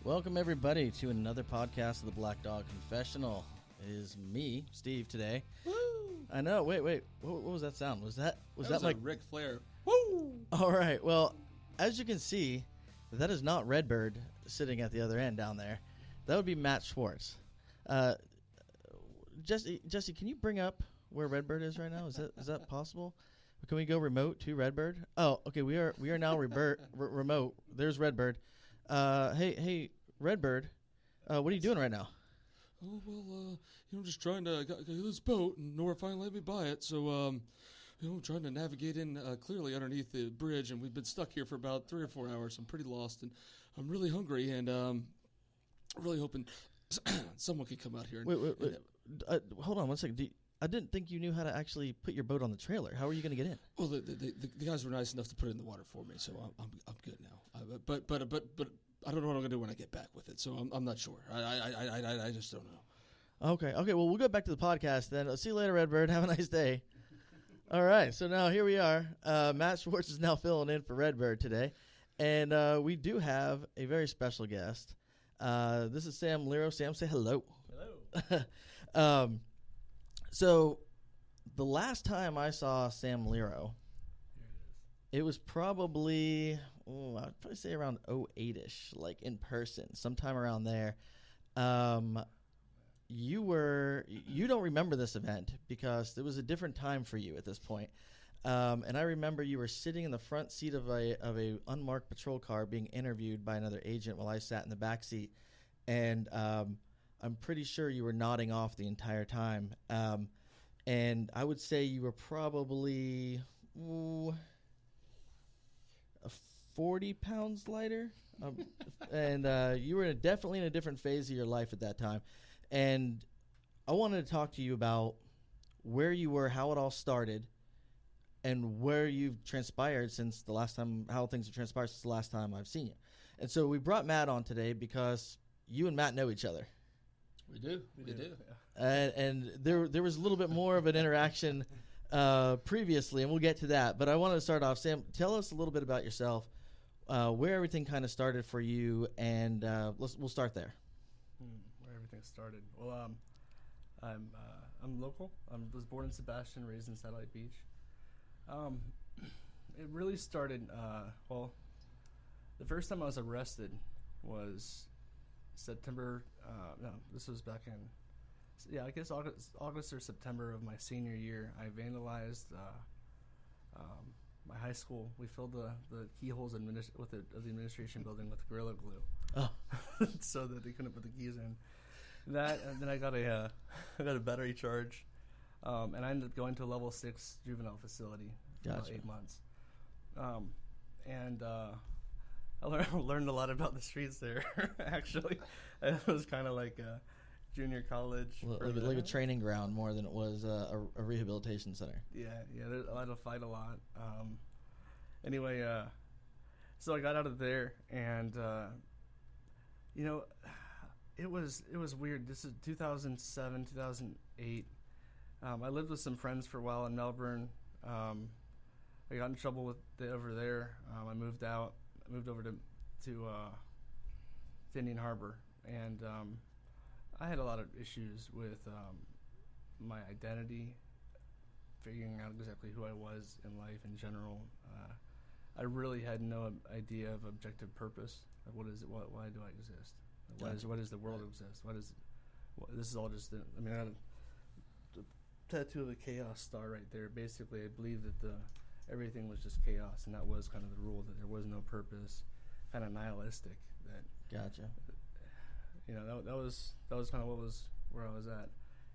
Welcome, everybody, to another podcast of the Black Dog Confessional. It is me, Steve, today. Woo! I know. Wait. What was that sound? Was that like Ric Flair? Woo! All right. Well, as you can see, that is not RedBird sitting at the other end down there. That would be Matt Swartz. Jesse, can you bring up where RedBird is right now? Is that possible? Can we go remote to RedBird? Oh, okay. We are now remote. There's RedBird. Hey, RedBird. What are you doing right now? Oh, well, I'm just trying to get this boat, and Nora finally let me buy it. So, I'm trying to navigate in clearly underneath the bridge, and we've been stuck here for about 3 or 4 hours. I'm pretty lost, and I'm really hungry, and really hoping someone could come out here. Wait. Hold on one second. I didn't think you knew how to actually put your boat on the trailer. How are you going to get in? Well, the guys were nice enough to put it in the water for me, so I'm good now. But I don't know what I'm going to do when I get back with it, so I'm not sure. I just don't know. Okay. Well, we'll go back to the podcast then. I'll see you later, RedBird. Have a nice day. All right. So now here we are. Matt Swartz is now filling in for RedBird today, and we do have a very special guest. This is Sam Leiro. Sam, say hello. Hello. So the last time I saw Sam Leiro, it was probably, I'd probably say around 08-ish, like in person, sometime around there. You don't remember this event because it was a different time for you at this point. And I remember you were sitting in the front seat of a unmarked patrol car being interviewed by another agent while I sat in the back seat. And I'm pretty sure you were nodding off the entire time. And I would say you were probably 40 pounds lighter. And you were definitely in a different phase of your life at that time. And I wanted to talk to you about where you were, how it all started, and where you've transpired since the last time, how things have transpired since the last time I've seen you. And so we brought Matt on today because you and Matt know each other. We do. Yeah. And there was a little bit more of an interaction previously, and we'll get to that. But I wanted to start off. Sam, tell us a little bit about yourself, where everything kind of started for you, and we'll start there. Where everything started. Well, I'm local. I was born in Sebastian, raised in Satellite Beach. It really started. The first time I was arrested was September. This was back in, I guess August or September of my senior year. I vandalized my high school. We filled the keyholes of the administration building with Gorilla Glue, so that they couldn't put the keys in. And then I got a battery charge, and I ended up going to a level 6 juvenile facility for about 8 months. I learned a lot about the streets there, actually. It was kind of like a junior college. Like a training ground more than it was a rehabilitation center. Yeah, I had to fight a lot. Anyway, so I got out of there, and, it was weird. This is 2007, 2008. I lived with some friends for a while in Melbourne. I got in trouble with over there. I moved out. I moved over to Indian Harbor, and I had a lot of issues with my identity, figuring out exactly who I was in life in general. I really had no idea of objective purpose. What is it? Why do I exist? What does the world exist? This is all just. I had a tattoo of a chaos star right there. Basically, I believe that everything was just chaos, and that was kind of the rule, that there was no purpose, kind of nihilistic. That Gotcha. That was kind of where I was at.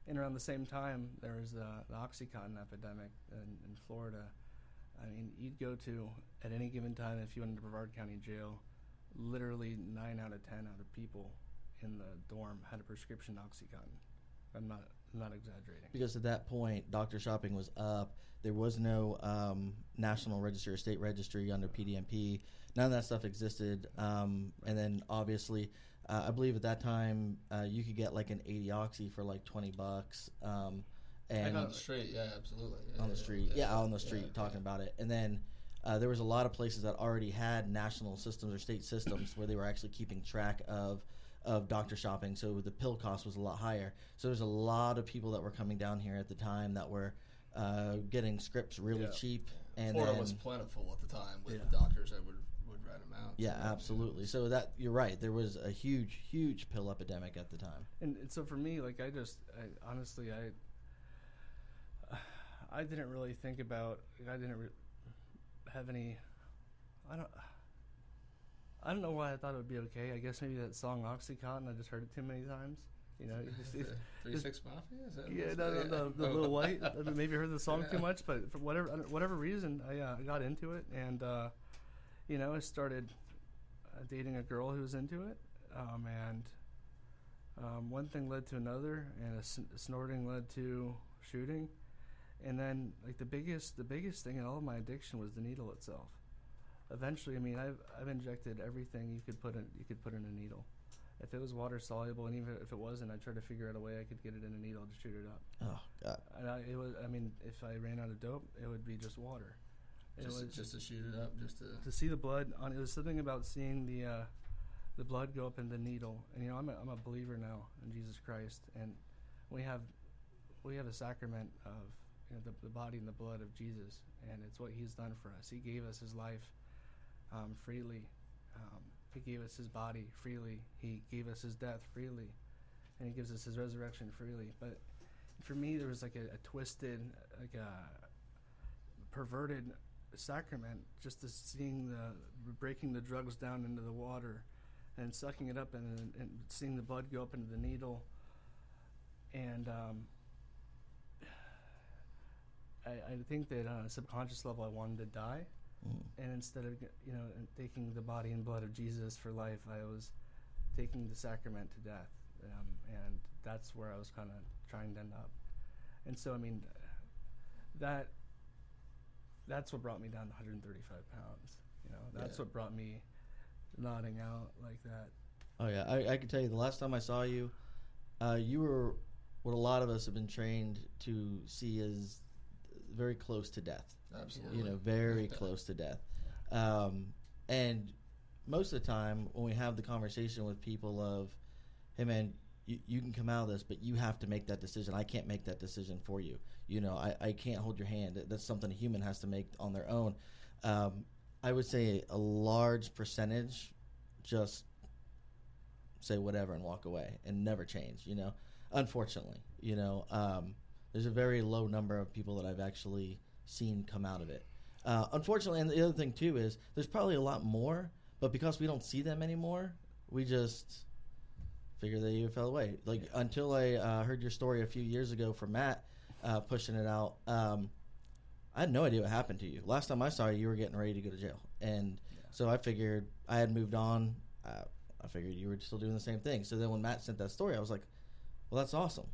And around the same time, there was the OxyContin epidemic in Florida. I mean, you'd go to, at any given time, if you went into Brevard County Jail, literally 9 out of 10 out of people in the dorm had a prescription OxyContin. I'm not exaggerating. Because at that point, doctor shopping was up. There was no national registry or state registry under PDMP. None of that stuff existed. And then obviously, I believe at that time you could get like an 80 oxy for like $20. And on the street, yeah, absolutely. On the street, on the street, talking about it. And then there was a lot of places that already had national systems or state systems where they were actually keeping track of doctor shopping, so the pill cost was a lot higher. So there's a lot of people that were coming down here at the time that were getting scripts really cheap. And Florida was plentiful at the time with doctors that would write them out. Yeah, absolutely. So that you're right. There was a huge pill epidemic at the time. And so for me, like I honestly I didn't really think about. I didn't have any. I don't know why I thought it would be okay. I guess maybe that song OxyContin. I just heard it too many times. You know, you just 3-6 Mafia. Is that the Little White. I maybe heard the song too much, but for whatever reason, I got into it, and you know, I started dating a girl who was into it, and one thing led to another, and snorting led to shooting, and then like the biggest thing in all of my addiction was the needle itself. Eventually, I mean, I've injected everything you could put in a needle. If it was water soluble, and even if it wasn't, I tried to figure out a way I could get it in a needle to shoot it up. Oh God! And it was. I mean, if I ran out of dope, it would be just water. Just to shoot it up, just to see the blood. It was something about seeing the blood go up in the needle. And you know, I'm a believer now in Jesus Christ, and we have a sacrament of, you know, the body and the blood of Jesus, and it's what He's done for us. He gave us His life freely. He gave us His body freely. He gave us His death freely, and He gives us His resurrection freely. But for me, there was like a twisted, like a perverted sacrament, just to seeing breaking the drugs down into the water, and sucking it up, and seeing the blood go up into the needle, and I think that on a subconscious level, I wanted to die. And instead of, you know, taking the body and blood of Jesus for life, I was taking the sacrament to death, and that's where I was kind of trying to end up. And so, I mean, that's what brought me down to 135 pounds. You know, that's what brought me nodding out like that. Oh yeah, I can tell you, the last time I saw you, you were what a lot of us have been trained to see as very close to death. Absolutely. You know, very close to death. And most of the time when we have the conversation with people of, hey man, you can come out of this, but you have to make that decision. I can't make that decision for you. You know, I can't hold your hand. That's something a human has to make on their own. I would say a large percentage just say whatever and walk away and never change, you know, unfortunately. You know, there's a very low number of people that I've actually seen come out of it. Unfortunately, and the other thing too is there's probably a lot more, but because we don't see them anymore, we just figure that you fell away. Like until I heard your story a few years ago from Matt pushing it out, I had no idea what happened to you. Last time I saw you, you were getting ready to go to jail, and so I figured I had moved on. I figured you were still doing the same thing. So then when Matt sent that story, I was like, well, that's awesome.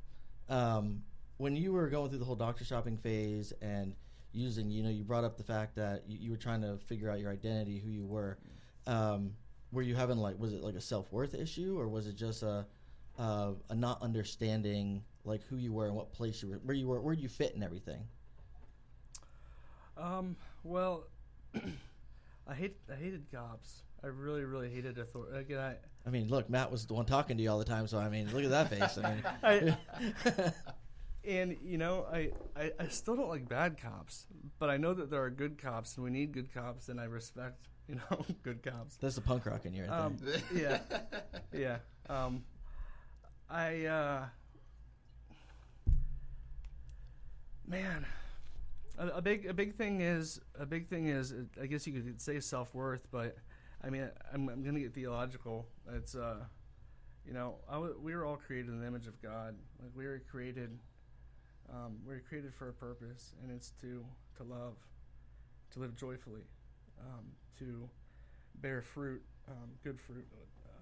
When you were going through the whole doctor shopping phase and using, you know, you brought up the fact that you were trying to figure out your identity, who you were. Were you having was it like a self-worth issue, or was it just a not understanding like who you were and what place you were, where you fit and everything? Well, I hated cops. I really hated authority. Again, I mean, look, Matt was the one talking to you all the time, so I mean, look at that face. I mean, and you know, I still don't like bad cops, but I know that there are good cops, and we need good cops, and I respect, you know, good cops. That's the punk rock in you right there. Yeah. Man, a big thing is I guess you could say self-worth, but I mean I'm gonna get theological. It's you know, we were all created in the image of God. Like we were created for a purpose, and it's to love, to live joyfully, to bear fruit, good fruit,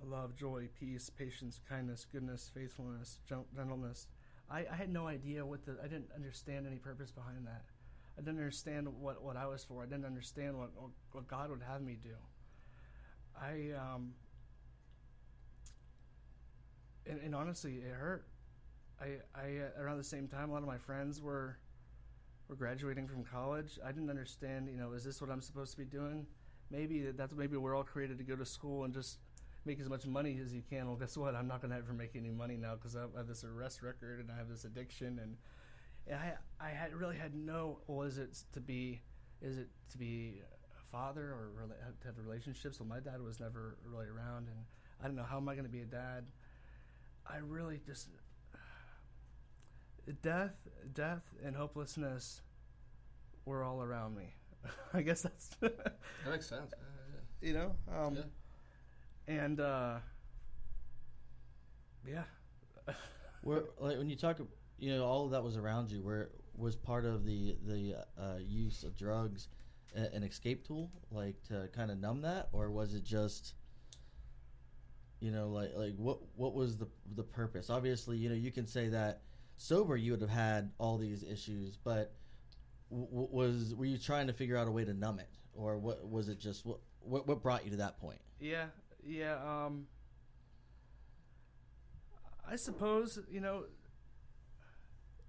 love, joy, peace, patience, kindness, goodness, faithfulness, gentleness. I had no idea I didn't understand any purpose behind that. I didn't understand what I was for. I didn't understand what God would have me do. And honestly, it hurt. I around the same time, a lot of my friends were were graduating from college. I didn't understand, is this what I'm supposed to be doing? Maybe maybe we're all created to go to school and just make as much money as you can. Well, guess what? I'm not going to ever make any money now because I have this arrest record and I have this addiction, and really had no. Well, is it to be a father or to have relationships? Well, my dad was never really around, and I don't know how am I going to be a dad. I really just death and hopelessness were all around me. I guess that's that makes sense. Yeah. And Where, like, when you talk, all of that was around you. Where was part of the use of drugs an escape tool, like to kind of numb that, or was it just, like what was the purpose? Obviously, you can say that sober you would have had all these issues, but were you trying to figure out a way to numb it, or what was it? Just what brought you to that point? Yeah. I suppose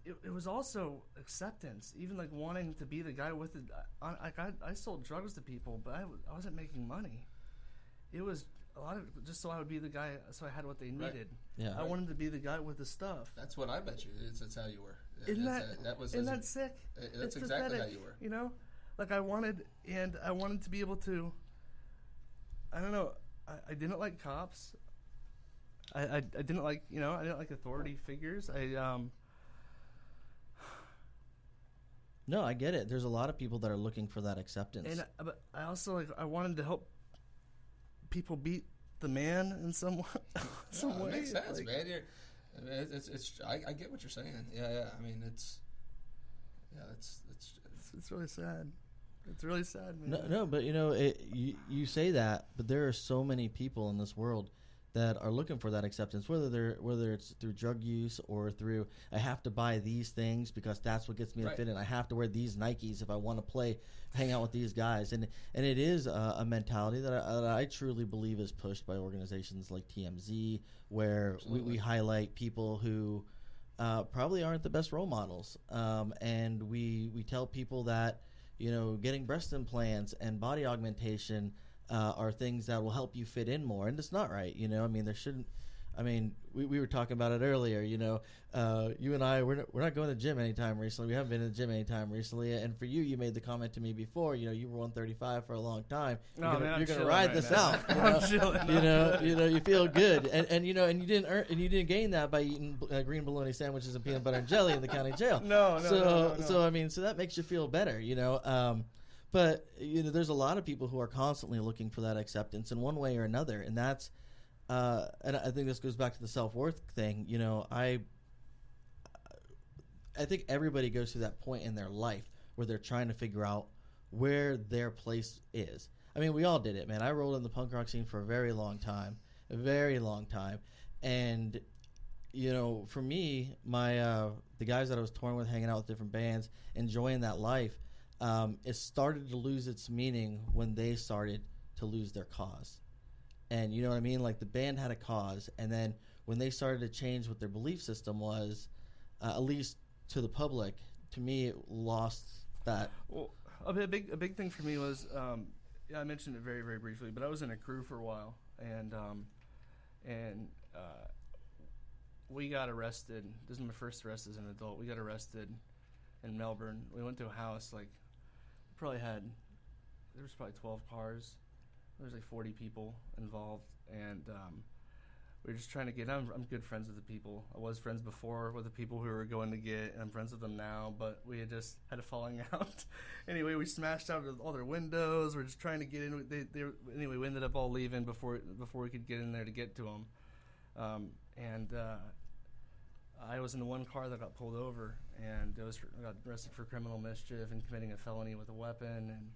it was also acceptance, even like wanting to be the guy with it. I sold drugs to people, but I wasn't making money. It was a lot of just so I would be the guy, so I had what they needed. Right. Yeah, I wanted to be the guy with the stuff. That's what I bet you. That's how you were. Isn't that sick? That's it's exactly pathetic, how you were. Like I wanted to be able to. I don't know. I didn't like cops. I didn't like I didn't like authority figures. No, I get it. There's a lot of people that are looking for that acceptance. But I also I wanted to help people beat the man in some way. It makes sense, man. I get what you're saying. Yeah. I mean, it's really sad. It's really sad, man. No, but you say that, but there are so many people in this world that are looking for that acceptance, whether it's through drug use or through I have to buy these things because that's what gets me to fit in. I have to wear these Nikes if I want to hang out with these guys, and it is a mentality that I truly believe is pushed by organizations like TMZ, where we highlight people who probably aren't the best role models, and we tell people that getting breast implants and body augmentation are things that will help you fit in more, and it's not right. I mean, there shouldn't. I mean, we were talking about it earlier. You and I, we're not going to the gym anytime recently. We haven't been to the gym anytime recently. And for you, you made the comment to me before. You were 135 for a long time. You're gonna ride this out. I'm chilling. You feel good, and you didn't gain that by eating green bologna sandwiches and peanut butter and jelly in the county jail. No. So I mean, so that makes you feel better. But there's a lot of people who are constantly looking for that acceptance in one way or another, and that's and I think this goes back to the self-worth thing. I think everybody goes through that point in their life where they're trying to figure out where their place is. I mean, we all did it, man. I rolled in the punk rock scene for a very long time, and for me, my the guys that I was touring with, hanging out with different bands, enjoying that life. It started to lose its meaning when they started to lose their cause. And you know what I mean? Like the band had a cause, and then when they started to change what their belief system was, at least to the public, to me it lost that. Well, a big thing for me was, I mentioned it very, very briefly, but I was in a crew for a while, and we got arrested. This is my first arrest as an adult. We got arrested in Melbourne. We went to a house, there was probably 12 cars. There was like 40 people involved, and we were just trying to get. I'm good friends with the people. I was friends before with the people who were going to get, and I'm friends with them now. But we had just had a falling out. Anyway, we smashed out all their windows. We're just trying to get in. Anyway, we ended up all leaving before we could get in there to get to them. I was in the one car that got pulled over, and I got arrested for criminal mischief and committing a felony with a weapon.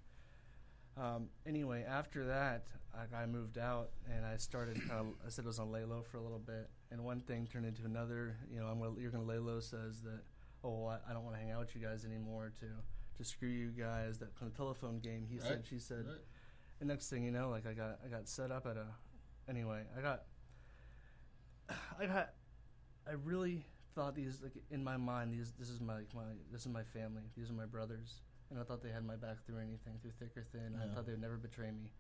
And anyway, after that, I moved out, and I started I said I was on lay low for a little bit, and one thing turned into another. You're gonna lay low says that, I don't want to hang out with you guys anymore. To screw you guys. That kind of telephone game. He said, she said. Right. And next thing you know, I got set up at I really thought these, like, in my mind, this is my family. These are my brothers, and I thought they had my back through anything, through thick or thin. I thought they would never betray me.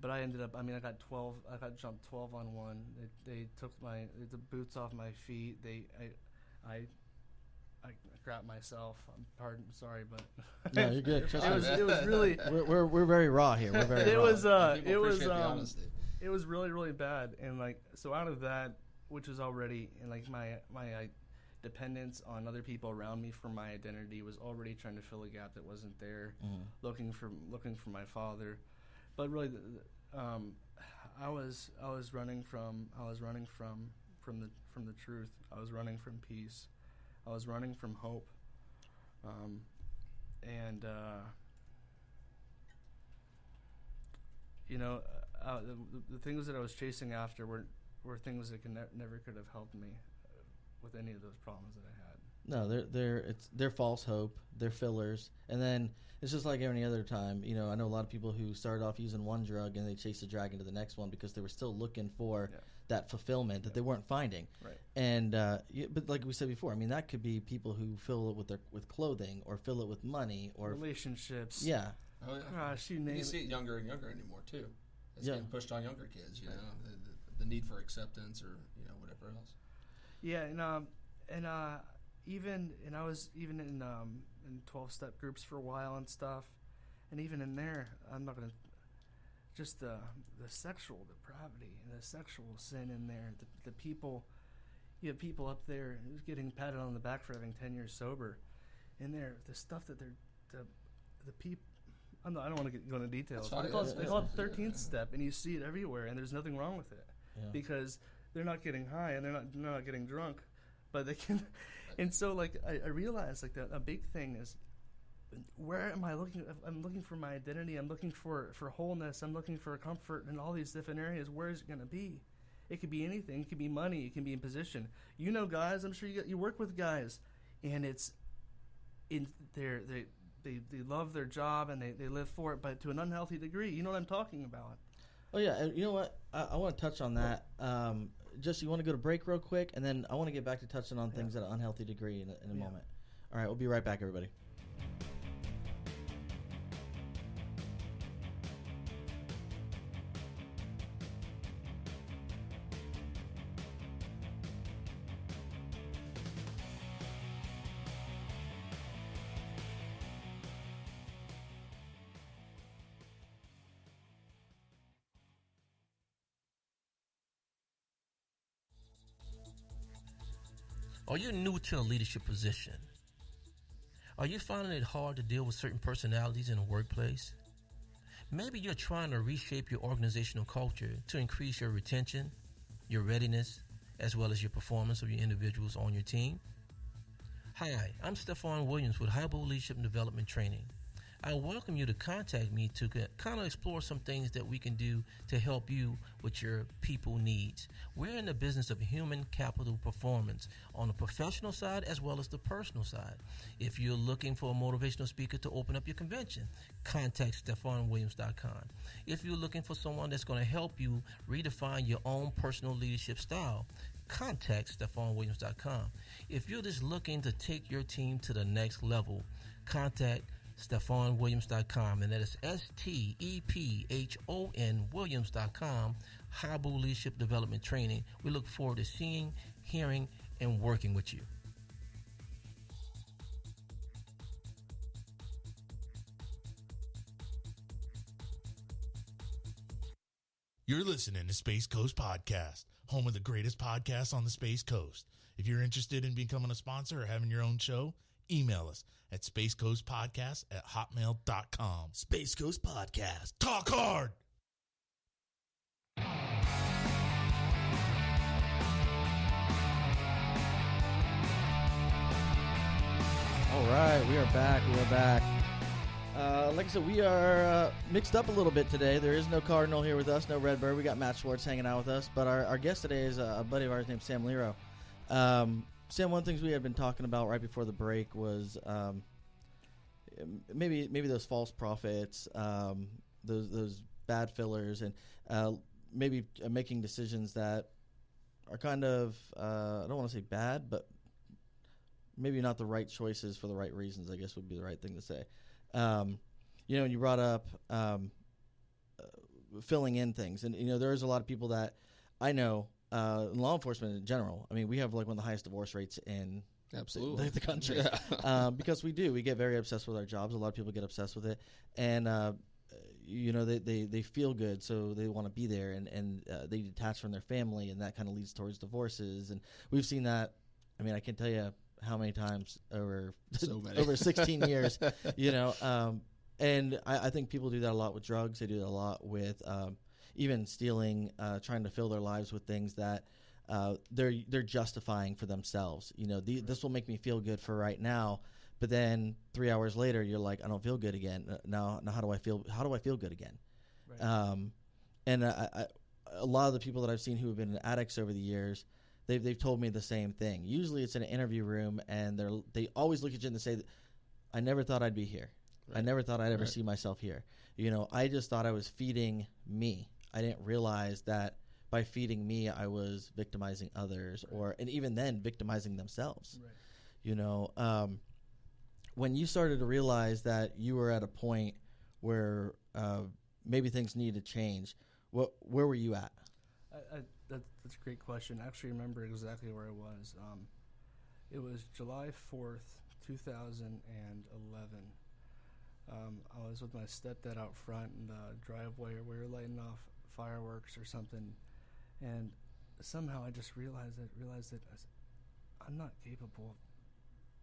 But I ended up, I got jumped 12 on 1. They took the boots off my feet. I crap myself. I'm sorry, but no, you're good. it was really. We're very raw here. We're very. Raw. It was really, really bad, and like, so out of that, which was already, and like my dependence on other people around me for my identity was already trying to fill a gap that wasn't there, looking for my father. But really, I was running from the truth. I was running from peace. I was running from hope. The things that I was chasing after were things that never could have helped me with any of those problems that I had. No, they're false hope. They're fillers, and then it's just like any other time. I know a lot of people who started off using one drug and they chased the dragon to the next one because they were still looking for that fulfillment that they weren't finding. Right. And but like we said before, that could be people who fill it with clothing or fill it with money or relationships. Yeah. Oh, yeah. Gosh, you see it younger and younger anymore too. It's getting pushed on younger kids. The need for acceptance or whatever else. Yeah, and I was even in 12-step groups for a while and stuff, and even in there, I'm not gonna just the sexual depravity and the sexual sin in there. The people, you have people up there who's getting patted on the back for having 10 years sober, in there the stuff that the people. I don't want to go into details. They call it 13th step, and you see it everywhere, and there's nothing wrong with it because they're not getting high and they're not getting drunk, but they can. And so, like, I realized, like, a big thing is, where am I looking? I'm looking for my identity. I'm looking for wholeness. I'm looking for comfort in all these different areas. Where is it going to be? It could be anything. It could be money. It can be in position. Guys, I'm sure you work with guys, and it's in their they love their job and they live for it, but to an unhealthy degree. You know what I'm talking about? Oh yeah, and you know what? I want to touch on that. Just you want to go to break real quick, and then I want to get back to touching on things at an unhealthy degree in a moment. All right, we'll be right back, everybody. Are you new to a leadership position? Are you finding it hard to deal with certain personalities in the workplace? Maybe you're trying to reshape your organizational culture to increase your retention, your readiness, as well as your performance of your individuals on your team. Hi, I'm Stephon Williams with High Leadership and Development Training. I welcome you to contact me to kind of explore some things that we can do to help you with your people needs. We're in the business of human capital performance on the professional side as well as the personal side. If you're looking for a motivational speaker to open up your convention, contact StephonWilliams.com. If you're looking for someone that's going to help you redefine your own personal leadership style, contact StephonWilliams.com. If you're just looking to take your team to the next level, contact StephonWilliams.com, and that is STEPHON Williams.com. Habu Leadership Development Training. We look forward to seeing, hearing, and working with you. You're listening to Space Coast Podcast, home of the greatest podcasts on the Space Coast. If you're interested in becoming a sponsor or having your own show, email us at spacecoastpodcast@hotmail.com. Space Coast Podcast. Talk hard! All right, we are back. Like I said, we are mixed up a little bit today. There is no Cardinal here with us, no RedBird. We got Matt Swartz hanging out with us, but our guest today is a buddy of ours named Sam Leiro. Sam, one of the things we had been talking about right before the break was maybe those false prophets, those bad fillers, and maybe making decisions that are kind of I don't want to say bad, but maybe not the right choices for the right reasons, I guess would be the right thing to say. You know, and you brought up filling in things. And, you know, there's a lot of people that I know in law enforcement in general. I mean, we have like one of the highest divorce rates in Absolutely. the country. Yeah. Because we get very obsessed with our jobs. A lot of people get obsessed with it. And, you know, they feel good, so they want to be there, and they detach from their family, and that kind of leads towards divorces. And we've seen that. I mean, I can't tell you how many times over So many. over 16 years, you know. And I think people do that a lot with drugs. They do that a lot with even stealing, trying to fill their lives with things that they're justifying for themselves. You know, this will make me feel good for right now, but then 3 hours later, you're like, I don't feel good again. Now how do I feel? How do I feel good again? Right. And a lot of the people that I've seen who have been addicts over the years, they've told me the same thing. Usually, it's in an interview room, and they always look at you and they say, "I never thought I'd be here. Right. I never thought I'd ever Right. see myself here. You know, I just thought I was feeding me. I didn't realize that by feeding me, I was victimizing others, and even then, victimizing themselves. Right. You know, when you started to realize that you were at a point where maybe things needed to change, where were you at? That's a great question. I actually remember exactly where I was. It was July 4th, 2011. I was with my stepdad out front in the driveway, we were lighting off fireworks or something, and somehow I just realized that I'm not capable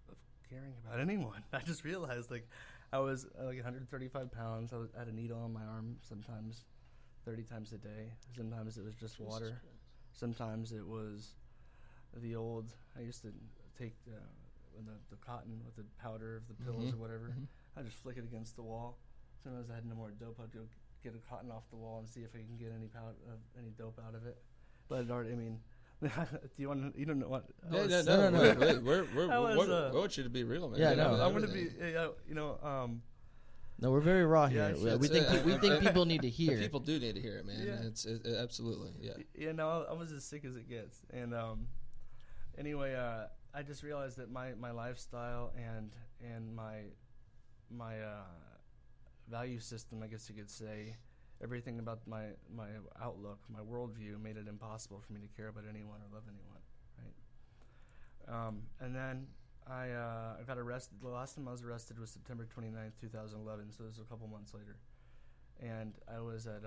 of caring about anyone. I just realized, like, I was like 135 pounds. I had a needle on my arm sometimes 30 times a day. Sometimes it was just water. Sometimes it was the old, I used to take the cotton with the powder of the pills or whatever. I just flick it against the wall. Sometimes I had no more dope. I'd go get a cotton off the wall and see if I can get any dope out of it. But I mean, do you want? You don't know what? No. We want you to be real, man. Yeah, no, I'm going to be. You know. No, we're very raw here. Yeah, we think people need to hear. People do need to hear it, man. Yeah. It's absolutely, yeah. Yeah, no, I was as sick as it gets, and anyway, I just realized that my lifestyle and my value system, I guess you could say, everything about my outlook, my worldview, made it impossible for me to care about anyone or love anyone, right? And then I got arrested. The last time I was arrested was September 29th, 2011, so it was a couple months later. And I was at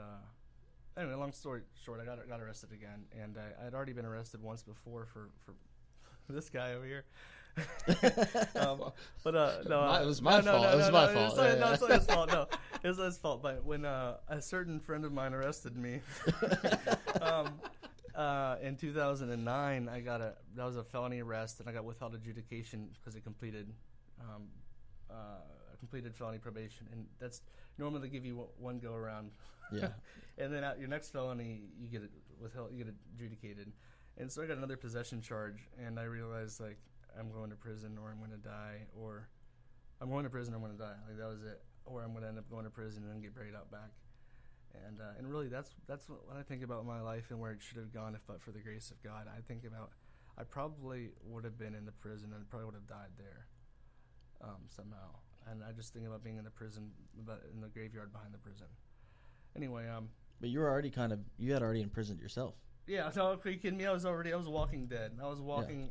anyway, long story short, I got arrested again, and I had already been arrested once before for this guy over here. But no, it was my fault. It was my fault. No, it's not his fault. No, it was his fault. But when a certain friend of mine arrested me in 2009, that was a felony arrest, and I got withheld adjudication because I completed felony probation, and that's normally they give you one go around. Yeah. And then at your next felony, you get it withheld, you get adjudicated. And so I got another possession charge, and I realized, like, I'm going to prison or I'm going to die, or I'm going to prison or I'm going to die. Like, that was it. Or I'm going to end up going to prison and then get buried out back. And really, that's what I think about my life and where it should have gone if but for the grace of God. I think about, I probably would have been in the prison and probably would have died there somehow. And I just think about being in the prison, in the graveyard behind the prison. Anyway, But you were already you had already imprisoned yourself. Yeah, no, are you kidding me? I was walking dead. I was walking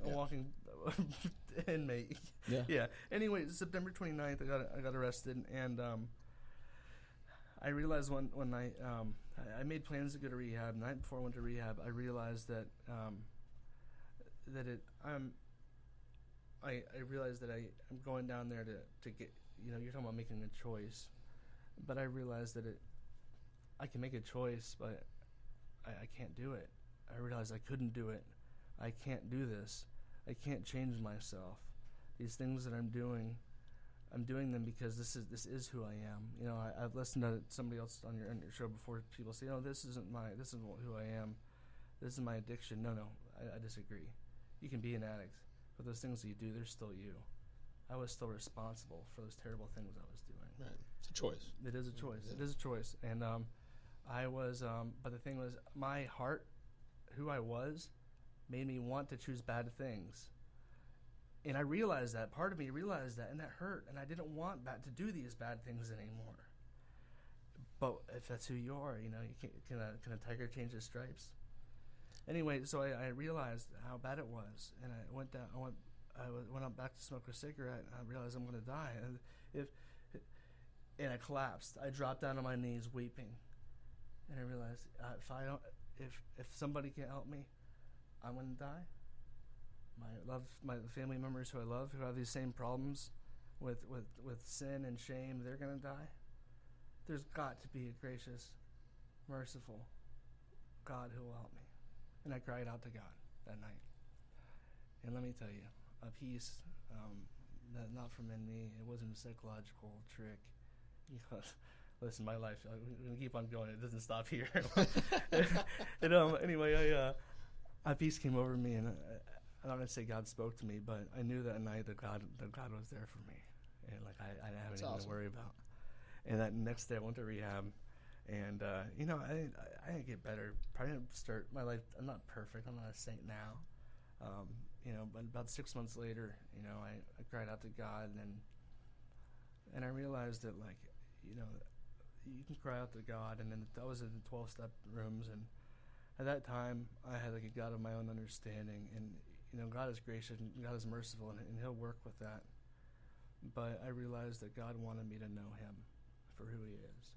inmate. Yeah. Yeah. Anyway, September 29th, I got arrested, and I realized one night, I made plans to go to rehab. The night before I went to rehab, I realized that I realized that I'm going down there to get, you're talking about making a choice, but I realized that I can make a choice, but I can't do it. I realized I couldn't do it. I can't do this. I can't change myself. These things that I'm doing them because this is who I am. I've listened to somebody else on your show before. People say, this isn't who I am. This is my addiction. No, I disagree. You can be an addict, but those things that you do, they're still you. I was still responsible for those terrible things I was doing. Right. It's a choice. It is a choice. Yeah. It is a choice. And I was, but the thing was, my heart, who I was, made me want to choose bad things. And I realized that. Part of me realized that, and that hurt. And I didn't want to do these bad things anymore. But if that's who you are, you know, can a tiger change his stripes? Anyway, so I realized how bad it was, and I went up back to smoke a cigarette, and I realized I'm going to die. And I collapsed. I dropped down on my knees, weeping, and I realized if somebody can't help me, I'm going to die. My family members who I love, who have these same problems with sin and shame, they're going to die. There's got to be a gracious, merciful God who will help me. And I cried out to God that night. And let me tell you, a peace not from in me. It wasn't a psychological trick. Listen, my life, we're going to keep on going. It doesn't stop here. Anyway, a peace came over me, and I'm not going to say God spoke to me, but I knew that night that God was there for me. And like I didn't have anything to worry about. And that next day I went to rehab, and I didn't get better. Probably didn't start my life. I'm not perfect. I'm not a saint now. But about 6 months later, I cried out to God, and I realized that, like, you can cry out to God, and then that was in the 12-step rooms, and at that time I had like a God of my own understanding, and God is gracious and God is merciful, and He'll work with that. But I realized that God wanted me to know Him for who He is.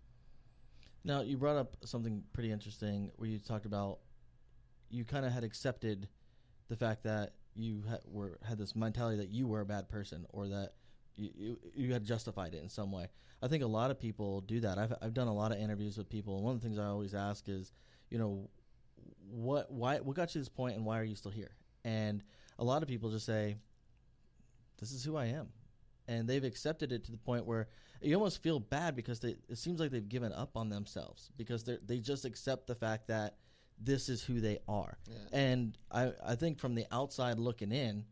Now, you brought up something pretty interesting where you talked about you kind of had accepted the fact that you had this mentality that you were a bad person, or that you had justified it in some way. I think a lot of people do that. I've done a lot of interviews with people, and one of the things I always ask is, what got you to this point, and why are you still here? And a lot of people just say, this is who I am. And they've accepted it to the point where you almost feel bad because it seems like they've given up on themselves, because they just accept the fact that this is who they are. Yeah. And I think from the outside looking in,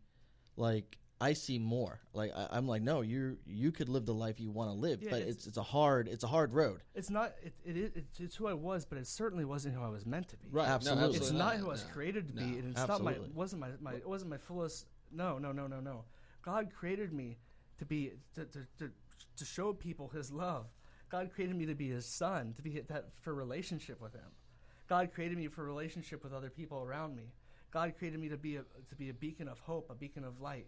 like, I see more. Like, I'm like, no, you could live the life you want to live, but it's a hard road. It's not. It's who I was, but it certainly wasn't who I was meant to be. Right. Absolutely. No, absolutely. It's not who I was created to be, and it's absolutely not it wasn't my fullest. No. God created me to be to show people His love. God created me to be His son, to be that for relationship with Him. God created me for relationship with other people around me. God created me to be a beacon of hope, a beacon of light,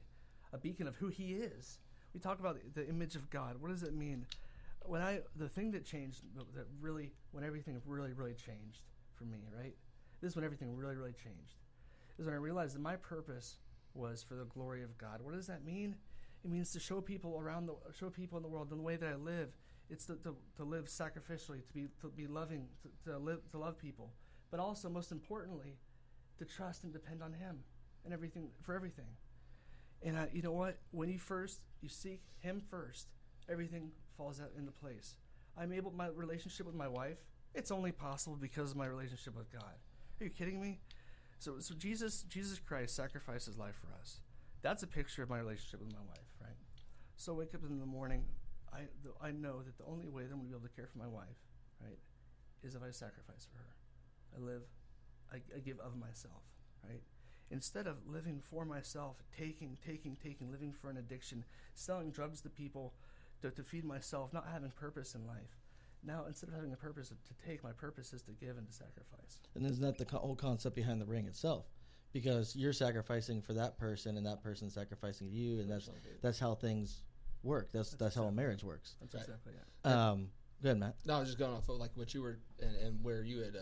a beacon of who He is. We talk about the image of God. What does it mean? The thing that changed, when everything really, really changed for me, right? This is when everything really, really changed. Is when I realized that my purpose was for the glory of God. What does that mean? It means to show people in the world the way that I live. It's to live sacrificially, to be loving, to love people, but also, most importantly, to trust and depend on Him and for everything. And you know what? When you seek Him first, everything falls out into place. My relationship with my wife, it's only possible because of my relationship with God. Are you kidding me? So Jesus Christ sacrificed His life for us. That's a picture of my relationship with my wife, right? So I wake up in the morning. I know that the only way that I'm going to be able to care for my wife, right, is if I sacrifice for her. I give of myself, right? Instead of living for myself, taking, living for an addiction, selling drugs to people to feed myself, not having purpose in life. Now, instead of having a purpose to take, my purpose is to give and to sacrifice. And isn't that the whole concept behind the ring itself? Because you're sacrificing for that person, and that person's sacrificing you, and that's how things work. That's how a marriage works. That's exactly it. Go ahead, Matt. No, I was just going off of like what you were and where you had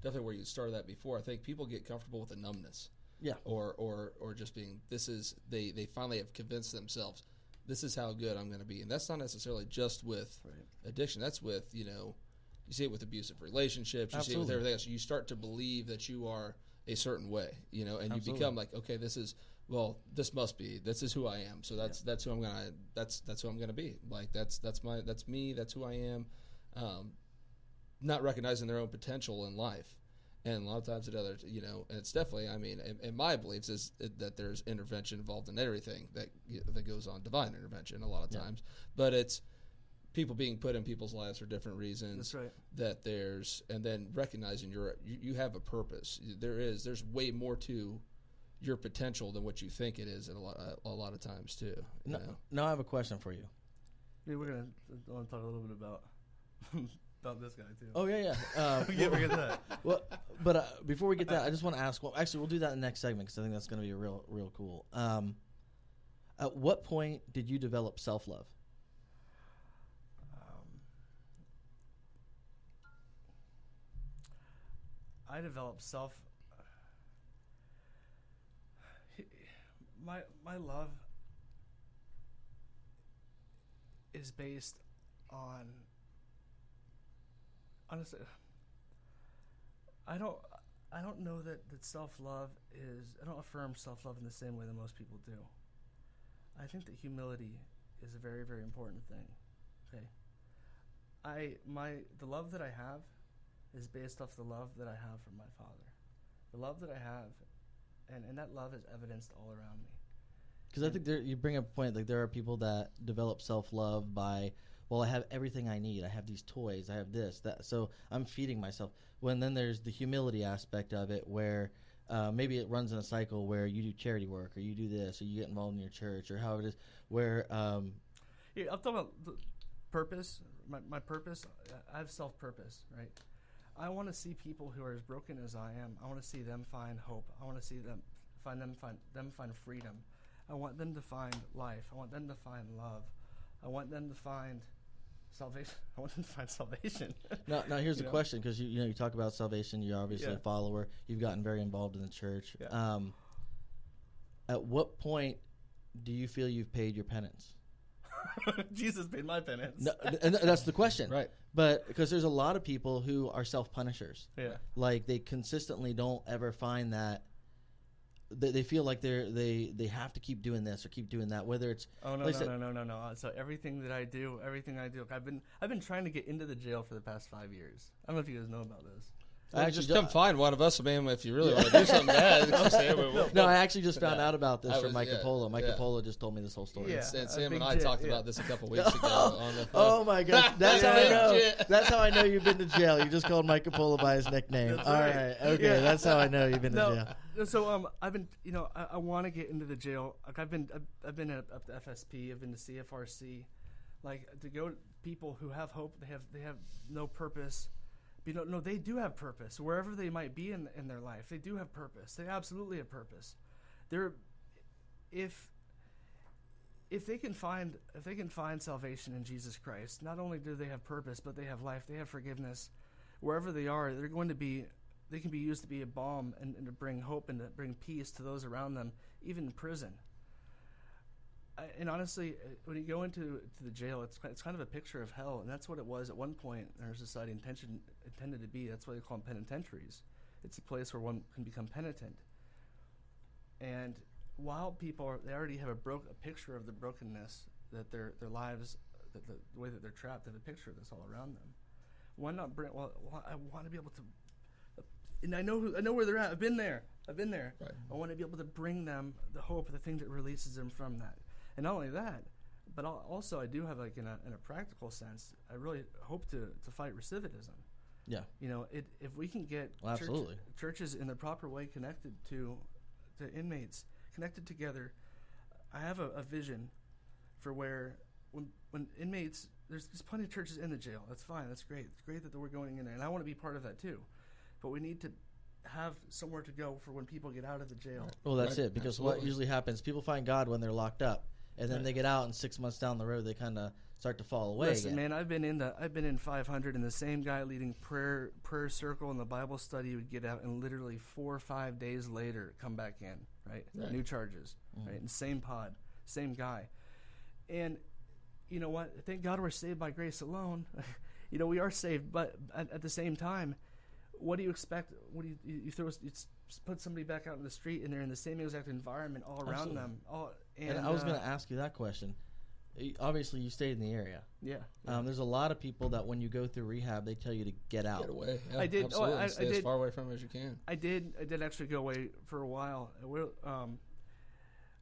definitely where you started that before. I think people get comfortable with the numbness. Yeah. Or just being they finally have convinced themselves this is how good I'm going to be, and that's not necessarily just with addiction. That's with you see it with abusive relationships. You see it with everything else. You start to believe that you are a certain way, and you become like, okay, this is who I am. So that's who I'm gonna be. Like that's me. That's who I am. Not recognizing their own potential in life, and a lot of times and it's definitely. I mean, in my beliefs is that there's intervention involved in everything that goes on, divine intervention a lot of times, but it's people being put in people's lives for different reasons. That's right. And then recognizing you have a purpose. There's way more to your potential than what you think it is at a lot of times too. You know? Now I have a question for you. Yeah, I want to talk a little bit about about this guy too. Oh yeah. We can't forget that. Well, but before we get that, I just want to ask. Well, actually, we'll do that in the next segment because I think that's going to be real cool. At what point did you develop self-love? I developed my love is based on, honestly, I don't know that self-love is, I don't affirm self-love in the same way that most people do. I think that humility is a very, very important thing. Okay. The love that I have is based off the love that I have from my Father. The love that I have, and that love is evidenced all around me. Because I think you bring up a point, like there are people that develop self-love by, well, I have everything I need. I have these toys. I have this, that. So I'm feeding myself. When then there's the humility aspect of it where maybe it runs in a cycle where you do charity work or you do this or you get involved in your church or however it is where... yeah, I'm talking about the purpose. My purpose, I have self-purpose, right? I want to see people who are as broken as I am. I want to see them find hope. I want to see them find freedom. I want them to find life. I want them to find love. I want them to find salvation. I want them to find salvation. Now here's the question, because you talk about salvation. You're obviously a follower. You've gotten very involved in the church. Yeah. At what point do you feel you've paid your penance? Jesus paid my penance. No, and that's the question, right? But because there's a lot of people who are self-punishers. Yeah. Like they consistently don't ever find that. They feel like they have to keep doing this or keep doing that. Whether it's no. So everything I do, I've been trying to get into the jail for the past 5 years. I don't know if you guys know about this. Well, just come find one of us, man, if you really want to do something bad. No, I actually just found out about this from Mike Capola. Mike Capola just told me this whole story. Yeah, and Sam and I talked about this a couple weeks ago. On the oh my gosh, that's how I know. That's how I know you've been to jail. You just called Mike Capola by his nickname. That's All right. Okay, that's how I know you've been to jail. So I've been, I want to get into the jail. Like I've been up to FSP. I've been to CFRC. Like to go to people who have hope. They have no purpose. No, they do have purpose. Wherever they might be in their life, they do have purpose. They absolutely have purpose. If they can find salvation in Jesus Christ, not only do they have purpose, but they have life. They have forgiveness. Wherever they are, they can be used to be a balm and to bring hope and to bring peace to those around them, even in prison. And honestly, when you go into the jail, it's kind of a picture of hell, and that's what it was at one point in our society intended to be. That's why they call them penitentiaries. It's a place where one can become penitent. And while people they already have a picture of the brokenness that their lives, that the way that they're trapped, they have a picture of this all around them. Why not bring? Well, I want to be able to, and I know where they're at. I've been there. Right. I want to be able to bring them the hope, the thing that releases them from that. And not only that, but also I do have, like, in a practical sense, I really hope to fight recidivism. Yeah. If we can get churches in the proper way connected to inmates, connected together, I have a vision for where when inmates, there's plenty of churches in the jail. That's fine. That's great. It's great that we're going in there, and I want to be part of that too. But we need to have somewhere to go for when people get out of the jail. Well, that's it. Because what usually happens, people find God when they're locked up. And then they get out, and 6 months down the road, they kind of start to fall away. Listen, again. man, I've been in 500, and the same guy leading prayer circle and the Bible study would get out, and literally 4 or 5 days later come back in, right? New charges, right? And same pod, same guy. And you know what? Thank God we're saved by grace alone. We are saved, but at the same time, what do you expect? What do you put somebody back out in the street, and they're in the same exact environment all around them. And I was going to ask you that question. Obviously, you stayed in the area. Yeah. There's a lot of people that when you go through rehab, they tell you to get out. Get away. Yeah, I did. Absolutely. Stay as far away from it as you can. I did actually go away for a while.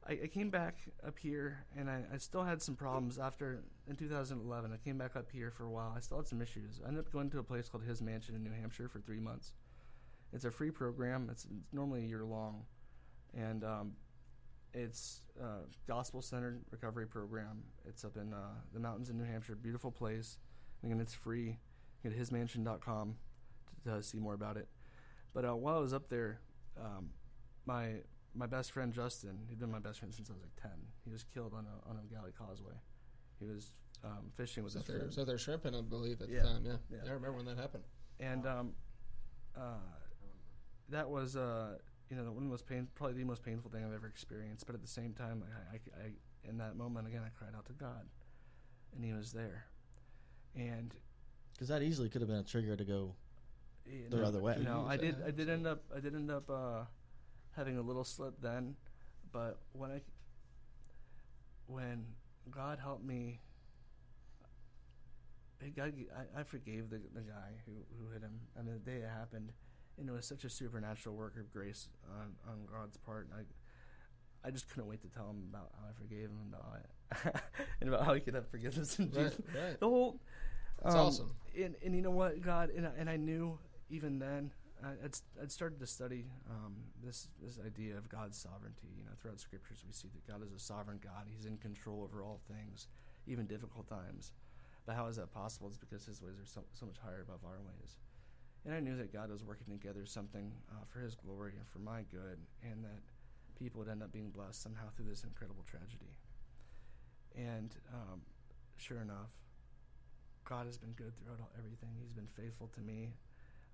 I came back up here, and I still had some problems in 2011. I came back up here for a while. I still had some issues. I ended up going to a place called His Mansion in New Hampshire for 3 months. It's a free program. It's normally a year long. and it's a gospel-centered recovery program. It's up in the mountains in New Hampshire. Beautiful place. Again, it's free. You go to hismansion.com to see more about it. But while I was up there, my best friend Justin, he'd been my best friend since I was like 10. He was killed on a galley causeway. He was fishing with his friend. So they're shrimping, I believe, at Yeah. the time. Yeah. Yeah. I remember when that happened. And that was one of the probably the most painful thing I've ever experienced. But at the same time, I in that moment again, I cried out to God, and He was there. And Because that easily could have been a trigger to go the other way. I did end up having a little slip then, but when God helped me, I forgave the guy who hit him. I mean, the day it happened, and it was such a supernatural work of grace on God's part. I just couldn't wait to tell him about how I forgave him and about how he could have forgiveness in Jesus. Right. The whole. It's awesome. And you know what, God, and I knew even then, I'd started to study this idea of God's sovereignty. Throughout Scriptures we see that God is a sovereign God. He's in control over all things, even difficult times. But how is that possible? It's because His ways are so much higher above our ways. And I knew that God was working together something for His glory and for my good, and that people would end up being blessed somehow through this incredible tragedy. And sure enough, God has been good throughout everything. He's been faithful to me.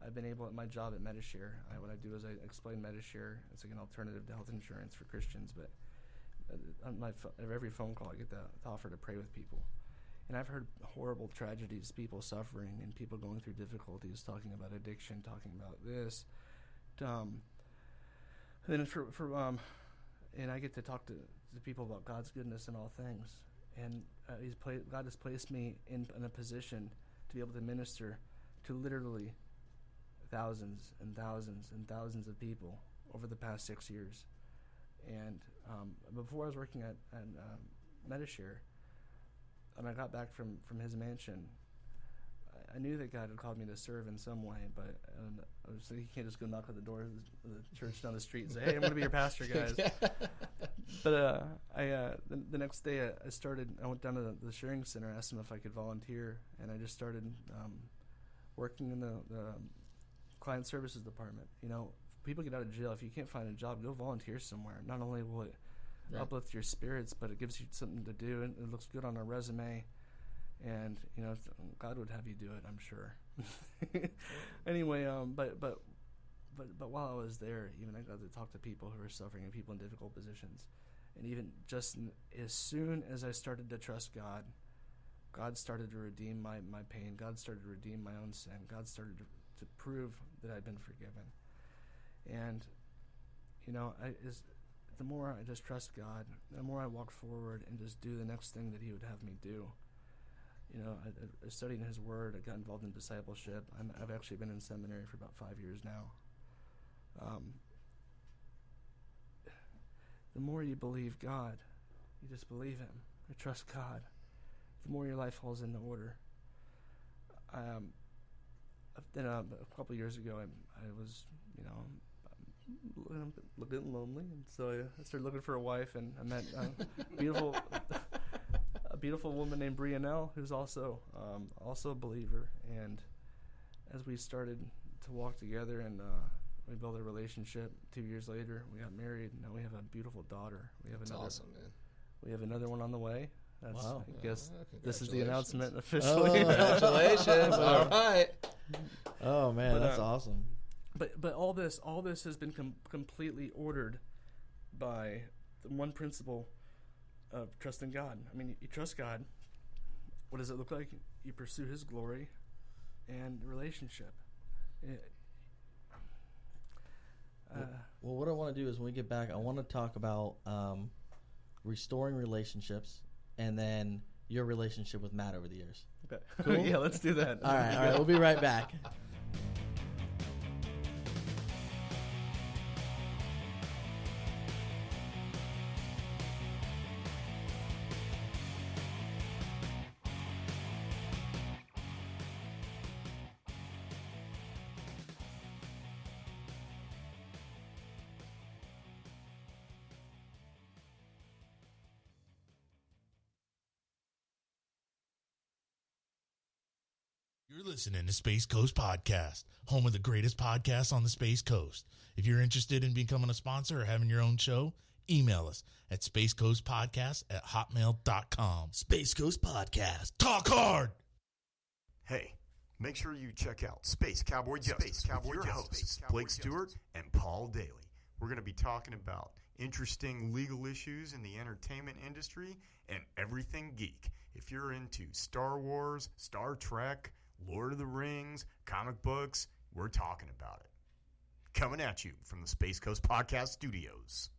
I've been able at my job at Medishare. What I do is I explain Medishare. It's like an alternative to health insurance for Christians. But on every phone call, I get the offer to pray with people. And I've heard horrible tragedies, people suffering, and people going through difficulties, talking about addiction, talking about this. And then and I get to talk to people about God's goodness in all things. And God has placed me in a position to be able to minister to literally thousands and thousands and thousands of people over the past 6 years. And before I was working at Medishare, and I got back from His mansion, I knew that God had called me to serve in some way, but obviously you can't just go knock at the door of the church down the street and say, "Hey, I'm going to be your pastor, guys." But the next day I went down to the sharing center, asked them if I could volunteer, and I just started working in the client services department. People get out of jail. If you can't find a job, go volunteer somewhere. Not only will it uplift your spirits, but it gives you something to do, and it looks good on a resume. And God would have you do it, I'm sure. Anyway, but while I was there, even I got to talk to people who were suffering and people in difficult positions. And even just as soon as I started to trust God, God started to redeem my pain. God started to redeem my own sin. God started to prove that I'd been forgiven. And the more I just trust God, the more I walk forward and just do the next thing that He would have me do. I studied His Word. I got involved in discipleship. I've actually been in seminary for about 5 years now. The more you believe God, you just believe Him, you trust God, the more your life falls into order. Then a couple of years ago, I was, looking lonely, and so I started looking for a wife, and I met a beautiful woman named Brianelle, who's also a believer. And as we started to walk together and we built a relationship, 2 years later we got married. Now we have a beautiful daughter. That's awesome, man. We have another one on the way. Wow. I guess this is the announcement officially. Oh. Congratulations. All right. Oh man, that's awesome. But all this has been completely ordered by the one principle of trusting God. I mean, you trust God. What does it look like? You pursue His glory and relationship. Well, what I want to do is when we get back, I want to talk about restoring relationships and then your relationship with Matt over the years. Okay. Cool? Yeah, let's do that. All right. We'll be right back. You're listening to Space Coast Podcast, home of the greatest podcasts on the Space Coast. If you're interested in becoming a sponsor or having your own show, email us at spacecoastpodcast@hotmail.com. Space Coast Podcast. Talk hard! Hey, make sure you check out Space Cowboy Justice with your hosts, Blake Stewart and Paul Daly. We're going to be talking about interesting legal issues in the entertainment industry and everything geek. If you're into Star Wars, Star Trek, Lord of the Rings, comic books, we're talking about it. Coming at you from the Space Coast Podcast Studios.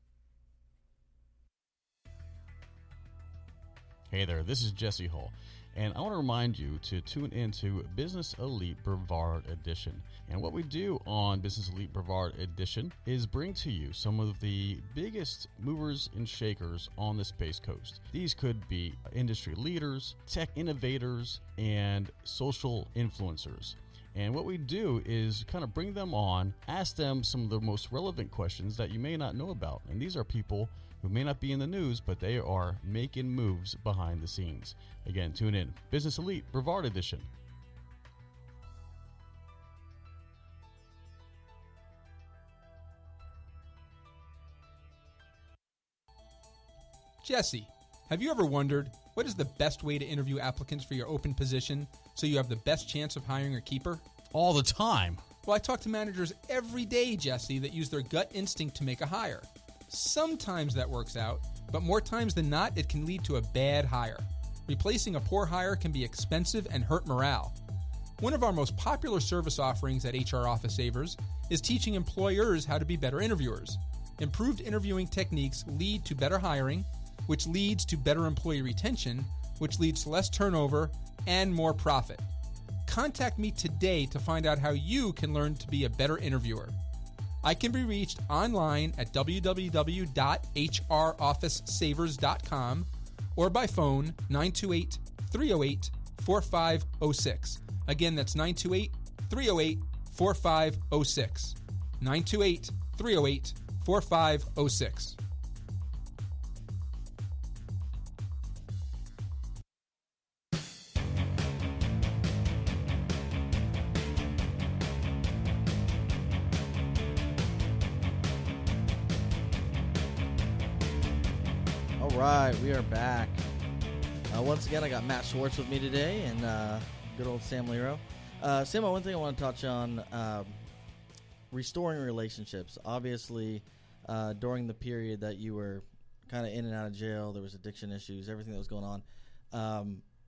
Hey there, this is Jesse Hull, and I want to remind you to tune into Business Elite Brevard Edition. And what we do on Business Elite Brevard Edition is bring to you some of the biggest movers and shakers on the Space Coast. These could be industry leaders, tech innovators, and social influencers. And what we do is kind of bring them on, ask them some of the most relevant questions that you may not know about. And these are people who may not be in the news, but they are making moves behind the scenes. Again, tune in. Business Elite Brevard Edition. Jesse, have you ever wondered what is the best way to interview applicants for your open position so you have the best chance of hiring a keeper? All the time. Well, I talk to managers every day, Jesse, that use their gut instinct to make a hire. Sometimes that works out, but more times than not, it can lead to a bad hire. Replacing a poor hire can be expensive and hurt morale. One of our most popular service offerings at HR Office Savers is teaching employers how to be better interviewers. Improved interviewing techniques lead to better hiring, which leads to better employee retention, which leads to less turnover and more profit. Contact me today to find out how you can learn to be a better interviewer. I can be reached online at www.hrofficesavers.com or by phone 928-308-4506. Again, that's 928-308-4506. 928-308-4506. All right, we are back. Once again, I got Matt Swartz with me today and good old Sam Leiro. Sam, one thing I want to touch on, restoring relationships. Obviously, during the period that you were kind of in and out of jail, there was addiction issues, everything that was going on.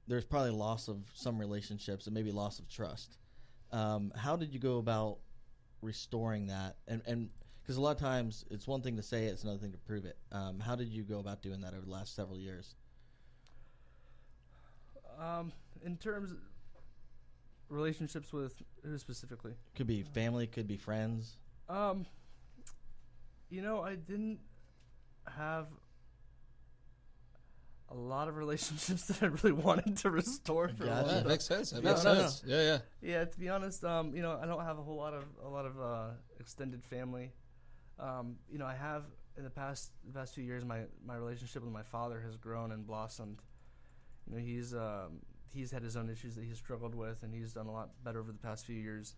There's probably loss of some relationships and maybe loss of trust. How did you go about restoring that? And because a lot of times it's one thing to say it, it's another thing to prove it. How did you go about doing that over the last several years? In terms of relationships with who specifically? Could be family, could be friends. I didn't have a lot of relationships that I really wanted to restore for a long That time. makes sense. That No, makes no, sense. Yeah. Yeah, to be honest, I don't have a lot of extended family. I have in the past few years, my relationship with my father has grown and blossomed. He's had his own issues that he's struggled with, and he's done a lot better over the past few years.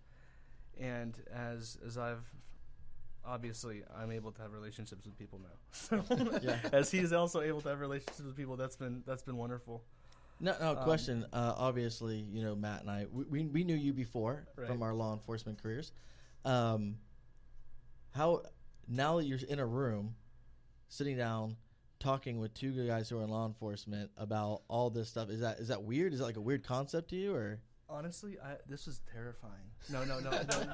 And as I'm able to have relationships with people now. So Yeah. as he's also able to have relationships with people, that's been wonderful. No, question. Obviously, Matt and I, we knew you before Right. from our law enforcement careers. How now that you're in a room, sitting down, talking with two good guys who are in law enforcement about all this stuff, is that weird? Is that like a weird concept to you, or? Honestly, this is terrifying. No.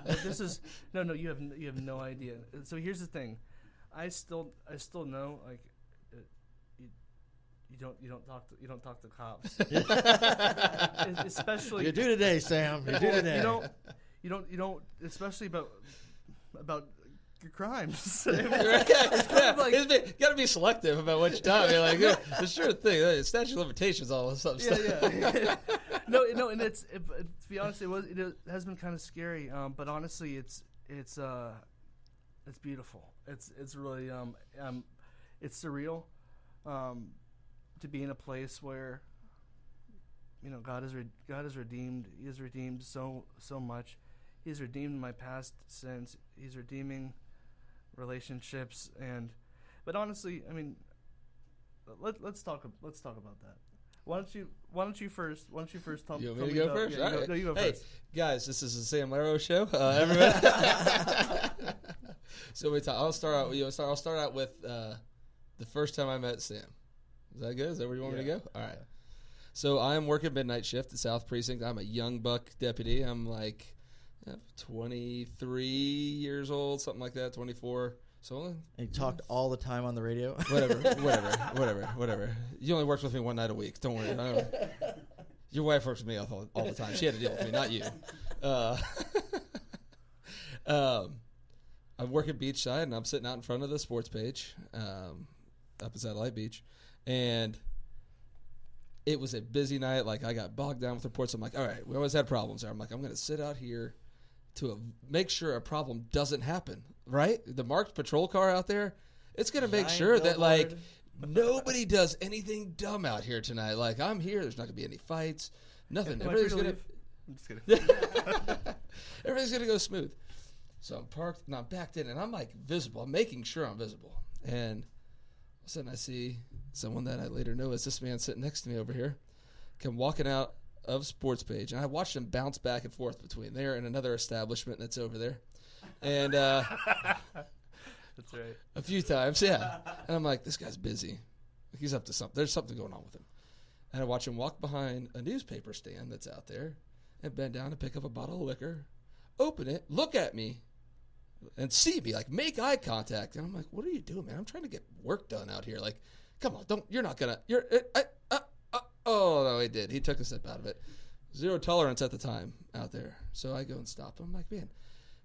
This is no. You have no idea. So here's the thing, I still know, like, you don't talk to cops. Especially You do today, Sam. You do today. You don't especially about your crimes. You got to be selective about what you talk. You're like, the sure thing. Statute of limitations, all this stuff. Yeah. No, and to be honest, it has been kind of scary. But honestly, it's beautiful. It's really it's surreal to be in a place where God has redeemed. He has redeemed so much. He's redeemed my past sins. He's redeeming relationships, but honestly, I mean, let's talk about that. Why don't you first tell me? You want me to go first? Yeah, you go Hey, first. guys, this is the Sam Leiro show. Everybody. So I'll start out with the first time I met Sam. Is that good? Is that where you want me to go? All right. So I'm working midnight shift at South Precinct. I'm a young buck deputy. I'm like 23 years old, something like that, 24. So And you talked all the time on the radio. whatever. You only worked with me one night a week. Don't worry. Your wife works with me all the time. She had to deal with me, not you. I'm working beachside, and I'm sitting out in front of the sports page up at Satellite Beach. And it was a busy night. Like, I got bogged down with reports. I'm like, all right, we always had problems there. I'm like, I'm going to sit out here to make sure a problem doesn't happen, right? The marked patrol car out there, it's going to make sure that, like, nobody does anything dumb out here tonight. Like, I'm here. There's not going to be any fights. Nothing. Everything's going to... I'm just kidding. Everything's going to go smooth. So I'm parked, and I'm backed in, and I'm, like, visible. I'm making sure I'm visible. And all of a sudden I see someone that I later know as this man sitting next to me over here come walking out of sports page, and I watched him bounce back and forth between there and another establishment that's over there. And that's right. A few times, yeah. And I'm like, this guy's busy. He's up to something. There's something going on with him. And I watch him walk behind a newspaper stand that's out there and bend down and pick up a bottle of liquor, open it, look at me, and see me, like, make eye contact. And I'm like, what are you doing, man? I'm trying to get work done out here. Like, come on, oh, no, he did. He took a step out of it. Zero tolerance at the time out there. So I go and stop him. I'm like, man,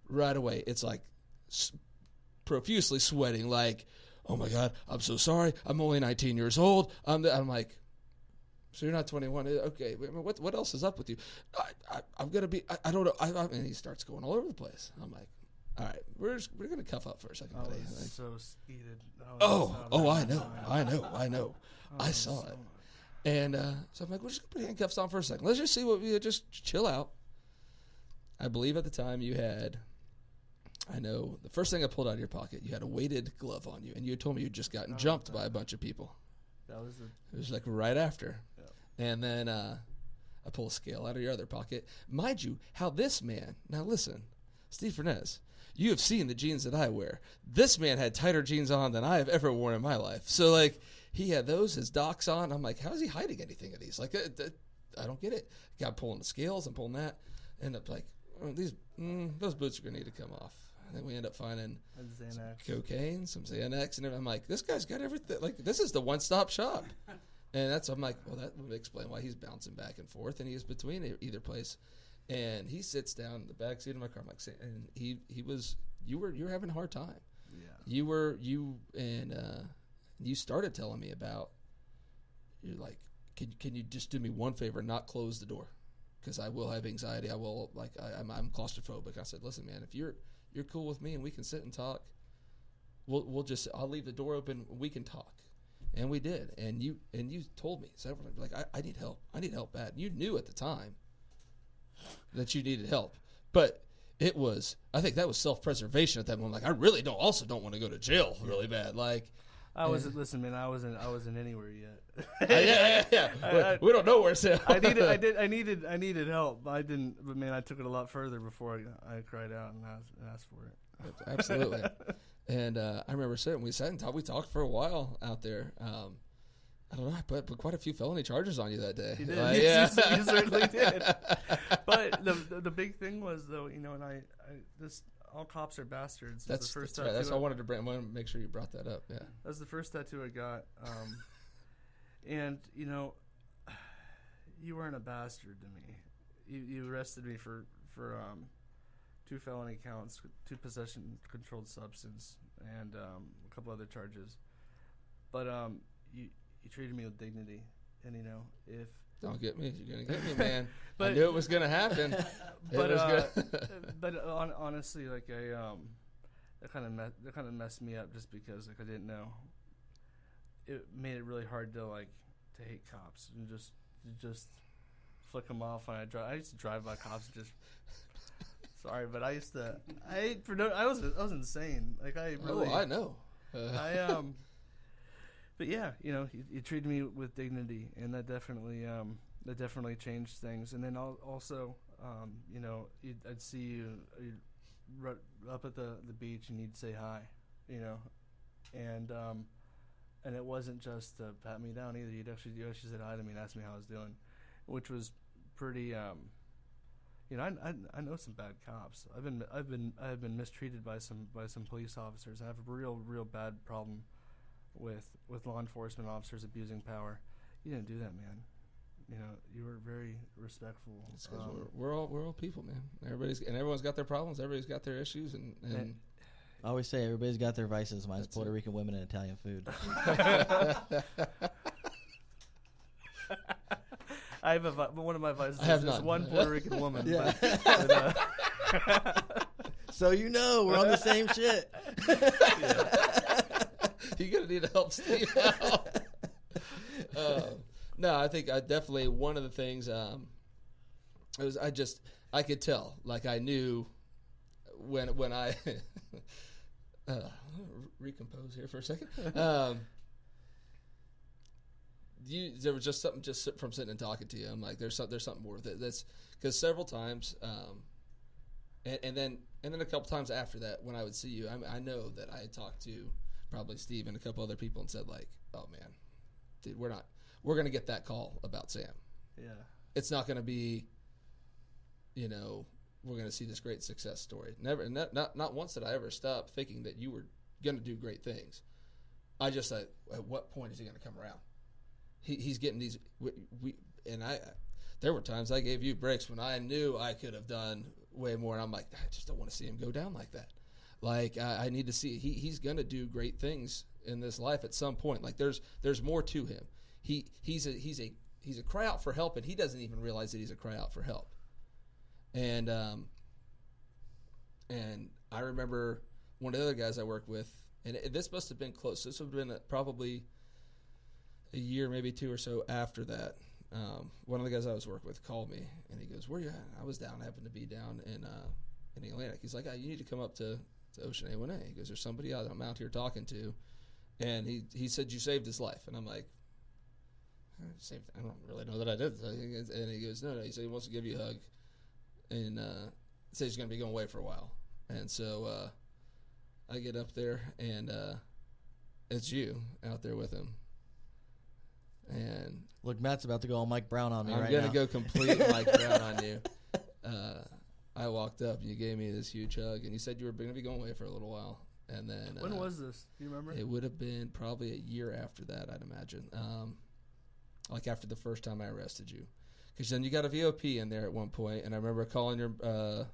right away, it's like profusely sweating, like, oh, my God, I'm so sorry. I'm only 19 years old. I'm like, so you're not 21. Okay, what else is up with you? I'm going to be, I don't know. And he starts going all over the place. I'm like, all right, we're going to cuff up for a second, buddy. I was so heated. I know. I saw it. And so I'm like, we're just going to put handcuffs on for a second. Let's just see just chill out. I believe at the time you had, I know, the first thing I pulled out of your pocket, you had a weighted glove on you, and you had told me you'd just gotten jumped by a bunch of people. It was like right after. Yeah. And then I pull a scale out of your other pocket. Mind you, how this man, now listen, Steve Furness, you have seen the jeans that I wear. This man had tighter jeans on than I have ever worn in my life. So, like, he had those, his docs on. I'm like, how is he hiding anything of these? Like, I don't get it. Got pulling the scales and pulling that. End up like, those boots are going to need to come off. And then we end up finding cocaine, some Xanax, and everything. I'm like, this guy's got everything. Like, this is the one-stop shop. And I'm like, well, that would explain why he's bouncing back and forth, and he's between either place. And he sits down in the back seat of my car. I'm like, and you were having a hard time. Yeah. You started telling me about, you're like, can you just do me one favor and not close the door? Because I will have anxiety. I will, like, I'm claustrophobic. I said, listen, man, if you're cool with me and we can sit and talk, I'll leave the door open. We can talk. And we did. And you told me several times, like, I need help. I need help bad. You knew at the time that you needed help. But I think that was self-preservation at that moment. Like, I really don't want to go to jail really bad. Like, listen, man, I wasn't anywhere yet. Yeah. We don't know where Sam. I needed help. I didn't, but man, I took it a lot further before I cried out and asked for it. Absolutely. And I remember we sat and talked. We talked for a while out there. I don't know. I put quite a few felony charges on you that day. You did. You certainly did. But the big thing was, though, and all cops are bastards. That's the first. That's right. That's why I wanted to make sure you brought that up. Yeah. That was the first tattoo I got. And you weren't a bastard to me. You arrested me for 2 felony counts, 2 possession controlled substance, and a couple other charges. But you treated me with dignity, and if don't get me, you're gonna get me, man. But I knew it was gonna happen. But honestly, like that kind of messed me up just because I didn't know. It made it really hard to hate cops and just flick them off when I drive. I used to drive by cops and just. Sorry, but I was insane. Like I really. Oh, I know. But yeah, he treated me with dignity, and that definitely changed things. And then also, I'd see you up at the beach, and you'd say hi, and it wasn't just to pat me down either. You actually said hi to me and asked me how I was doing, which was pretty. I know some bad cops. I've been mistreated by some police officers. I have a real bad problem with law enforcement officers abusing power. You didn't do that, man. You were very respectful. It's 'cause we're all people, man. Everyone's got their problems. Everybody's got their issues, and I always say everybody's got their vices. Mine's Puerto Rican women and Italian food. I have one of my vices have is none. one Puerto Rican woman. Yeah. But, So we're on the same shit. You're gonna need to help Steve out. No, I think definitely one of the things I could tell, like I knew when I recompose here for a second. There was just something just from sitting and talking to you. I'm like, there's something more with it. That's because several times, and then a couple times after that, when I would see you, I know that I had talked to probably Steve and a couple other people and said like, oh man, dude, we're going to get that call about Sam. Yeah. It's not going to be, we're going to see this great success story. Never, not once did I ever stop thinking that you were going to do great things. I just thought, at what point is he going to come around? He's getting these, there were times I gave you breaks when I knew I could have done way more, and I'm like, I just don't want to see him go down like that. Like I need to see he's going to do great things in this life at some point. Like there's more to him. He's a cry out for help, and he doesn't even realize that he's a cry out for help. And I remember one of the other guys I worked with, and this must have been close. This would have been probably a year, maybe two or so after that. One of the guys I was working with called me, and he goes, "Where you at?" I was down, happened to be down in Atlantic. He's like, "You need to come up to Ocean A1A." He goes, "There's somebody I'm out here talking to," and he said you saved his life, and I'm like, I don't really know that I did. And he goes, no. He said he wants to give you a hug, and says he's going to be going away for a while. And so I get up there, and it's you out there with him. And look, Matt's about to go all Mike Brown on me right now. I'm going to go complete Mike Brown on you. I walked up, and you gave me this huge hug, and you said you were going to be going away for a little while. And then when was this? Do you remember? It would have been probably a year after that, I'd imagine. Like after the first time I arrested you. Because then you got a VOP in there at one point, and I remember calling I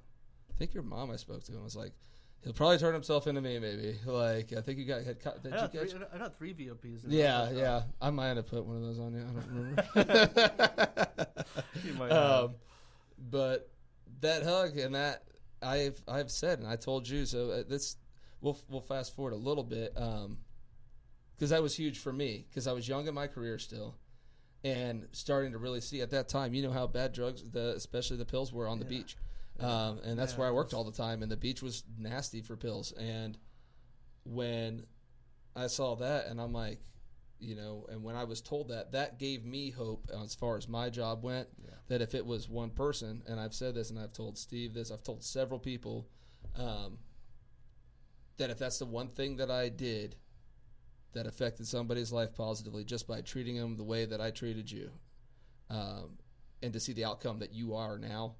think your mom I spoke to, and was like, he'll probably turn himself into me, maybe. Like, I think you got... I got 3 VOPs. Yeah. I might have put one of those on you. I don't remember. You might have. But that hug and that, I've said, and I told you, so we'll fast forward a little bit, because that was huge for me, because I was young in my career still, and starting to really see at that time, how bad drugs, especially the pills, were on the beach. And that's where I worked all the time, and the beach was nasty for pills. And when I saw that, and I'm like, and when I was told that gave me hope as far as my job went, that if it was one person, and I've said this, and I've told Steve this, I've told several people, that if that's the one thing that I did that affected somebody's life positively just by treating them the way that I treated you, and to see the outcome that you are now,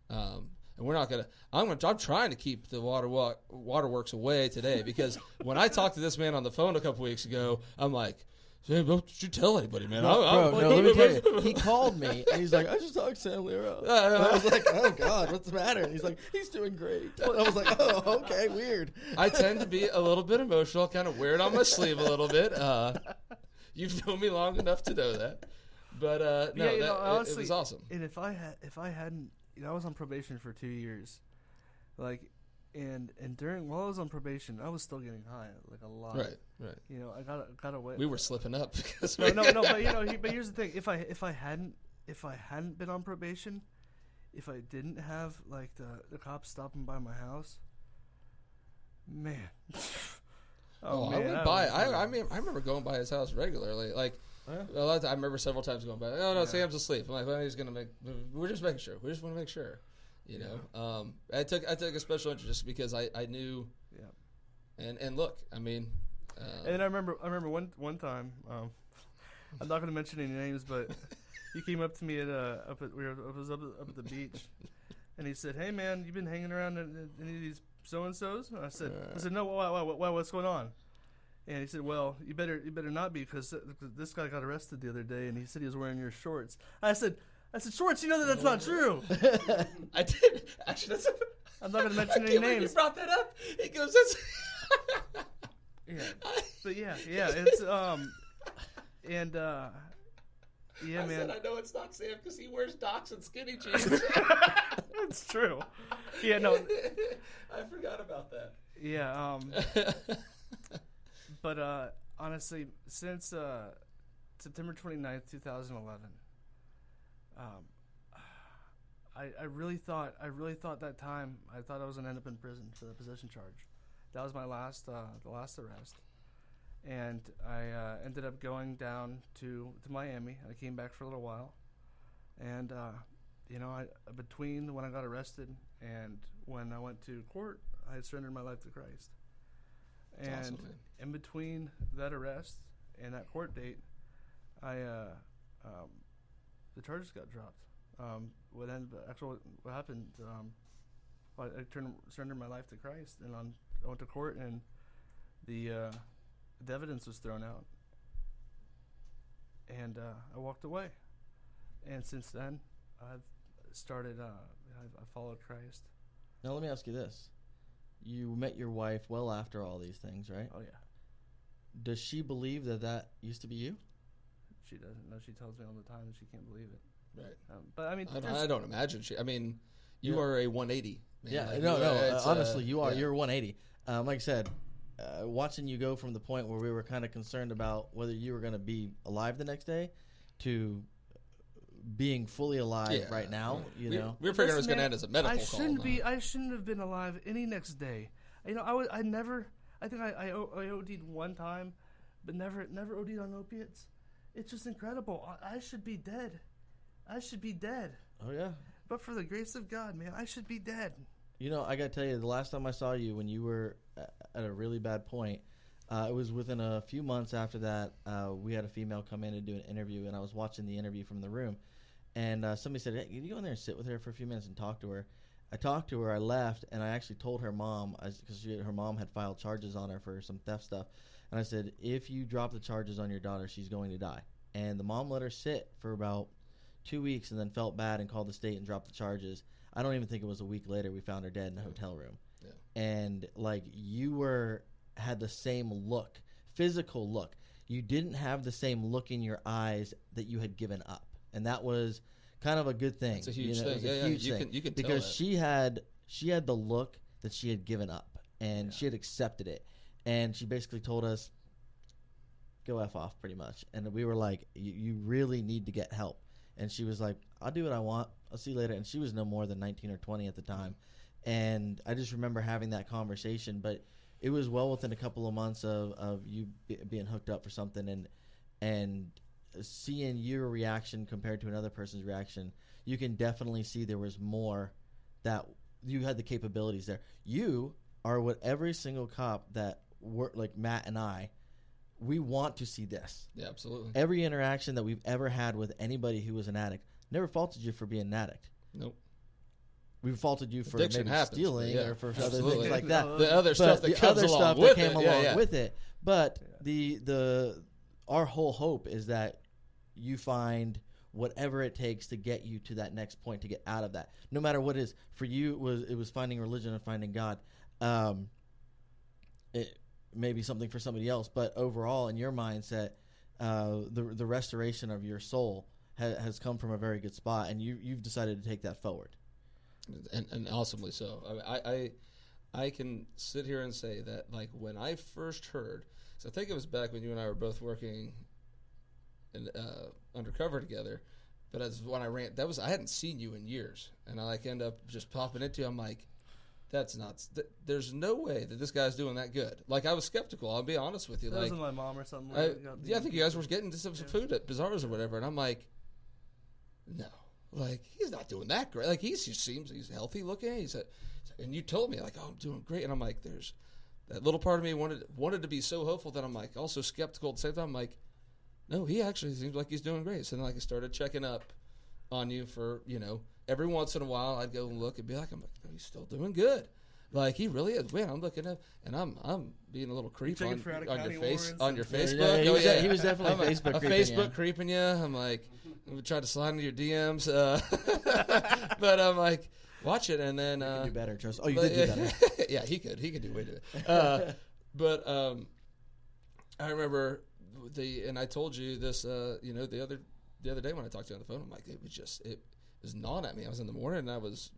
and we're not gonna. I'm trying to keep the waterworks away today, because when I talked to this man on the phone a couple weeks ago, I'm like, "Hey, don't you tell anybody, man." No, let me tell you. He called me, and he's like, "I just talked to Sam Leiro." And I was like, "Oh God, what's the matter?" And he's like, "He's doing great." And I was like, "Oh, okay, weird." I tend to be a little bit emotional, kind of wear it on my sleeve a little bit. You've known me long enough to know that, but honestly, it was awesome. And if I hadn't, I was on probation for 2 years, like, and while I was on probation, I was still getting high, like a lot. Right. I got away. We were slipping up because no. But here's the thing: if I if I hadn't been on probation, if I didn't have like the cops stopping by my house, man. I went by. I mean, I remember going by his house regularly. Like, a lot of I remember several times going by. Oh no, Sam's asleep. I'm like, well, he's gonna make. We're just making sure. We just want to make sure. You know. I took a special interest because I knew. Yeah. And look, I mean. And I remember one time. I'm not going to mention any names, but he came up to me at up at the beach, and he said, "Hey man, you been hanging around in any of these so-and-sos?" And I said, "No, what's going on?" And he said, "Well, you better not be, because this guy got arrested the other day, and he said he was wearing your shorts." I said, "Schwartz, you know that's not true." I did. Actually, I'm not going to mention any names. You brought that up. He goes, "That's." Yeah, it's and yeah, man. Said, I know it's not Sam because he wears Docs and skinny jeans. That's true. Yeah, no. I forgot about that. Yeah, but honestly, since September 29th, 2011, I really thought that time I thought I was gonna end up in prison for the possession charge. That was my last arrest. And I ended up going down to Miami. I came back for a little while, and between when I got arrested and when I went to court, I had surrendered my life to Christ. And awesome, in between that arrest and that court date, the charges got dropped. What happened? I surrendered my life to Christ, and I went to court, and the evidence was thrown out, and I walked away. And since then, I've started. I followed Christ. Now let me ask you this: you met your wife well after all these things, right? Oh yeah. Does she believe that used to be you? She doesn't. No, she tells me all the time that she can't believe it. Right. But I mean, I don't imagine she. I mean, you are a 180. Man. Yeah. Like, No. Honestly, you are. Yeah. You're 180. Like I said. Watching you go from the point where we were kind of concerned about whether you were going to be alive the next day to being fully alive right now, we were figuring it was going to end as a medical call. I shouldn't have been alive any next day. I think I OD'd one time, but never OD'd on opiates. It's just incredible. I should be dead. Oh yeah. But for the grace of God, man, I should be dead. I got to tell you, the last time I saw you when you were at a really bad point, it was within a few months after that. We had a female come in and do an interview, and I was watching the interview from the room. And somebody said, "Hey, can you go in there and sit with her for a few minutes and talk to her?" I talked to her, I left, and I actually told her mom, because her mom had filed charges on her for some theft stuff. And I said, "If you drop the charges on your daughter, she's going to die." And the mom let her sit for about 2 weeks and then felt bad and called the state and dropped the charges. I don't even think it was a week later we found her dead in the hotel room. Yeah. And like you had the same look, physical look. You didn't have the same look in your eyes that you had given up, and that was kind of a good thing. It's a huge thing. You can tell because that. she had the look that she had given up, and she had accepted it, and she basically told us, "Go F off," pretty much. And we were like, "You really need to get help." And she was like, "I'll do what I want. I'll see you later." And she was no more than 19 or 20 at the time. And I just remember having that conversation. But it was well within a couple of months of you being hooked up for something and seeing your reaction compared to another person's reaction. You can definitely see there was more, that you had the capabilities there. You are what every single cop that worked, like Matt and I, we want to see this. Yeah, absolutely. Every interaction that we've ever had with anybody who was an addict, never faulted you for being an addict. Nope. We faulted you for Addiction maybe happens, stealing or for other things like that. The other stuff that comes along with it. Came along with it. But our whole hope is that you find whatever it takes to get you to that next point, to get out of that. No matter what it is. For you, it was finding religion and finding God. It may be something for somebody else, but overall, in your mindset, the restoration of your soul has come from a very good spot, and you've decided to take that forward. And awesomely so. I can sit here and say that, like, when I first heard, so I think it was back when you and I were both working undercover together, But as when I ran, I hadn't seen you in years, and I like end up just popping into you. I'm like, that's nuts. There's no way that this guy's doing that good. Like, I was skeptical. I'll be honest with you. That like, wasn't my mom or something. I think you guys were getting some food at Bazaars or whatever, and I'm like, no, like he's not doing that great. Like he seems he's healthy looking. And you told me like, oh, I'm doing great, and I'm like, there's that little part of me wanted to be so hopeful that I'm like also skeptical at the same time. I'm like, no, he actually seems like he's doing great. So then like I started checking up on you for every once in a while I'd go and look and be like, no, he's still doing good. Like he really is. Man, I'm looking at, and I'm being a little creep on your Facebook. He was definitely Facebook creeping you. I'm like, I'm gonna try to slide into your DMs, but I'm like, watch it, and then you could do better, Joseph. Oh, you did do better. Yeah, he could do way better. But I remember and I told you this, the other day when I talked to you on the phone. I'm like, it was gnawing at me. I was in the morning, and I was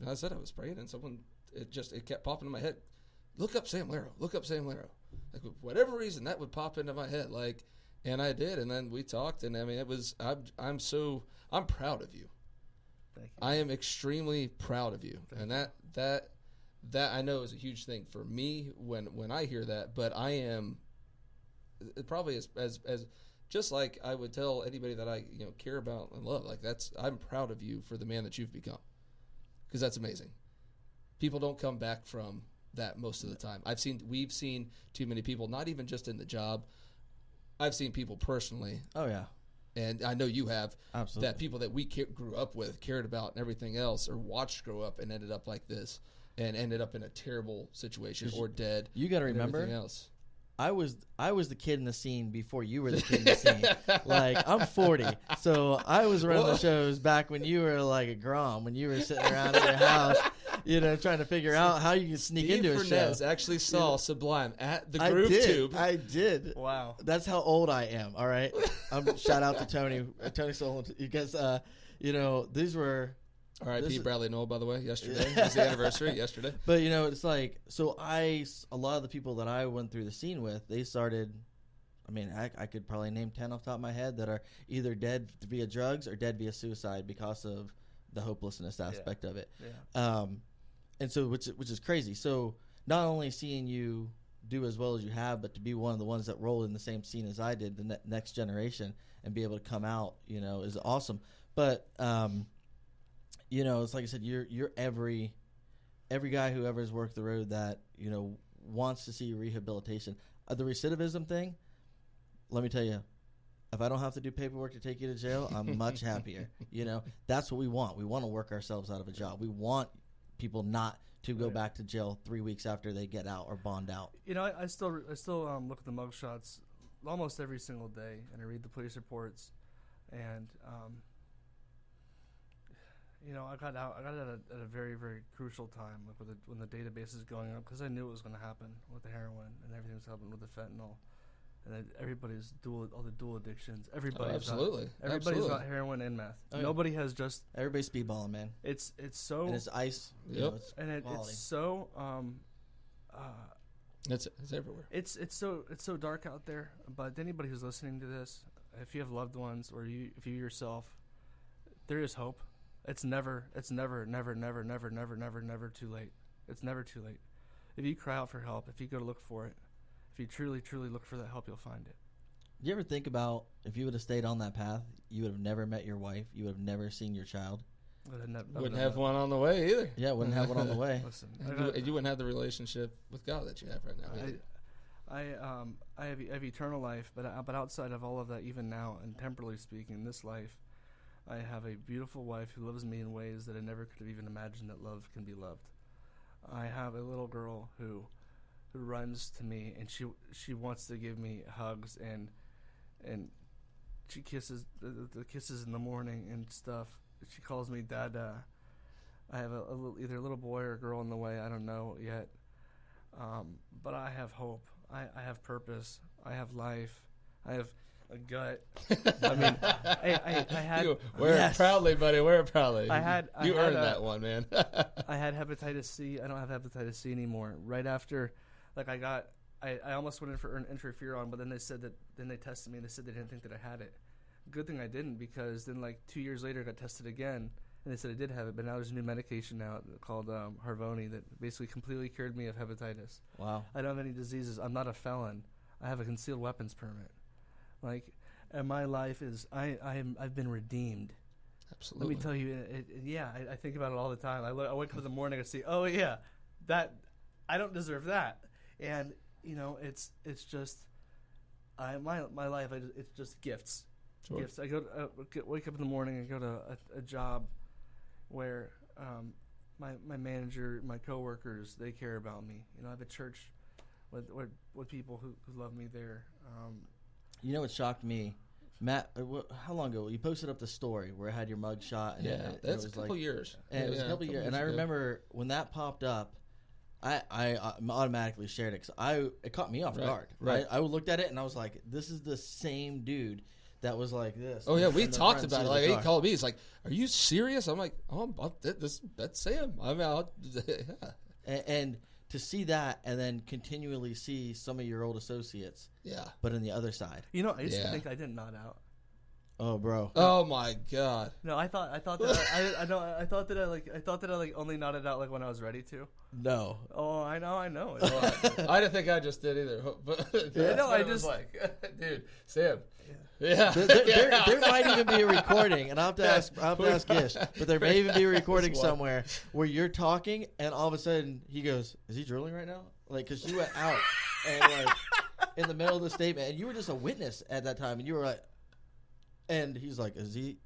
praying, and it kept popping in my head. Look up Sam Leiro. Look up Sam Leiro. Like, for whatever reason, that would pop into my head. Like, and I did. And then we talked. And I mean, I'm proud of you. Thank you. I am extremely proud of you. And that I know is a huge thing for me when I hear that. But I am probably as just like I would tell anybody that I care about and love. Like I'm proud of you for the man that you've become, because that's amazing. People don't come back from that most of the time. We've seen too many people, not even just in the job. I've seen people personally. Oh yeah, and I know you have. Absolutely. That people that we grew up with, cared about, and everything else, or watched grow up and ended up like this, and ended up in a terrible situation or dead. You got to remember. Everything else. I was the kid in the scene before you were the kid in the scene. Like, I'm 40, so I was running the shows back when you were like a grom, when you were sitting around at your house, trying to figure out how you can sneak into a show. Actually saw Sublime at the Groove Tube. I did. Wow. That's how old I am. All right. Shout out to Tony Solon. Because these were. R.I.P. Bradley Noel, by the way, yesterday. It was the anniversary yesterday. But, it's like, so a lot of the people that I went through the scene with, they started, I could probably name 10 off the top of my head that are either dead via drugs or dead via suicide because of the hopelessness aspect of it. Yeah. And so, which is crazy. So, not only seeing you do as well as you have, but to be one of the ones that rolled in the same scene as I did, the next generation, and be able to come out, is awesome. But, it's like I said, you're every guy who ever has worked the road that wants to see rehabilitation. The recidivism thing, let me tell you, if I don't have to do paperwork to take you to jail, I'm much happier. That's what we want. We want to work ourselves out of a job. We want people not to go back to jail 3 weeks after they get out or bond out. I still look at the mugshots almost every single day, and I read the police reports, and I got out at a very, very crucial time, like when the database is going up, because I knew it was going to happen with the heroin and everything that's happened with the fentanyl, and all the dual addictions. Everybody's got heroin and meth. Oh, yeah. Nobody has just. Everybody's speedballing, man. It's so. And it's ice. Yep. It's so. It's everywhere. It's so dark out there. But anybody who's listening to this, if you have loved ones or if you yourself, there is hope. It's never too late. It's never too late. If you cry out for help, if you go to look for it, if you truly, truly look for that help, you'll find it. Do you ever think about if you would have stayed on that path, you would have never met your wife, you would have never seen your child? Wouldn't have one on the way either. Yeah, wouldn't have one on the way. Listen, you wouldn't have the relationship with God that you have right now. I have eternal life, but outside of all of that, even now, and temporally speaking, this life, I have a beautiful wife who loves me in ways that I never could have even imagined that love can be loved. I have a little girl who runs to me, and she wants to give me hugs, and she kisses the kisses in the morning and stuff. She calls me Dada. I have either a little boy or a girl in the way. I don't know yet, but I have hope. I have purpose. I have life. I have a gut. I mean, I had. Wear it proudly, buddy. Wear it proudly. You earned that one, man. I had hepatitis C. I don't have hepatitis C anymore. Right after, I almost went in for interferon, but then they said that. Then they tested me and they said they didn't think that I had it. Good thing I didn't, because then like 2 years later I got tested again, and they said I did have it. But now there's a new medication now called Harvoni that basically completely cured me of hepatitis. Wow. I don't have any diseases. I'm not a felon. I have a concealed weapons permit. Like, and my life is I've been redeemed. Absolutely. Let me tell you, I think about it all the time. I wake up in the morning and see, oh yeah, that I don't deserve that, and it's just my life. It's just gifts. Sure. Gifts. I wake up in the morning and go to a job where my manager, my coworkers, they care about me. I have a church with people who love me there. What shocked me, Matt? How long ago? You posted up the story where it had your mug shot. And that's a couple years. And it was a couple years. And I remember when that popped up, I automatically shared it because it caught me off guard. Right. I looked at it and I was like, this is the same dude that was like this. Oh yeah, we talked about it. Like he called me. He's like, "Are you serious?" I'm like, "Oh, that's Sam. I'm out." Yeah. And to see that, and then continually see some of your old associates. Yeah. But on the other side. I used to think I didn't nod out. Oh, bro. Oh my God. No, I thought that I thought that I only nodded out like when I was ready to. No. Oh, I know. I didn't think I just did either. But I just like, dude, Sam. Yeah. There might even be a recording, and I'll have to ask Gish, but there may even be a recording somewhere where you're talking, and all of a sudden he goes, "Is he drilling right now?" Like, because you went out and like in the middle of the statement, and you were just a witness at that time, and you were like, and he's like, "Is he?"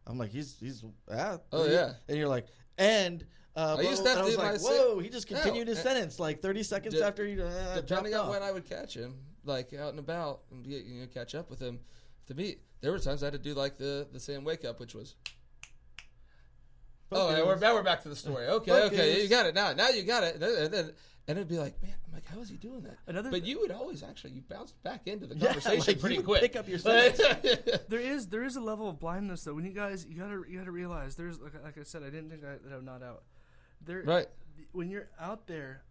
I'm like, "He's Oh yeah," and you're like, and. I used to have I to was do like, my whoa! He just continued his sentence like 30 seconds after he depending on when I would catch him, like out and about, and catch up with him. To me, there were times I had to do like the Sam wake up, which was. We're back to the story. Okay, you got it now. Now you got it, and it'd be like, man, I'm like, how is he doing that? But you would always you bounced back into the conversation pretty quick. Pick up your sentence. There is a level of blindness though. When you gotta realize there's like I said, I didn't think that I'm not out. Right. When you're out there,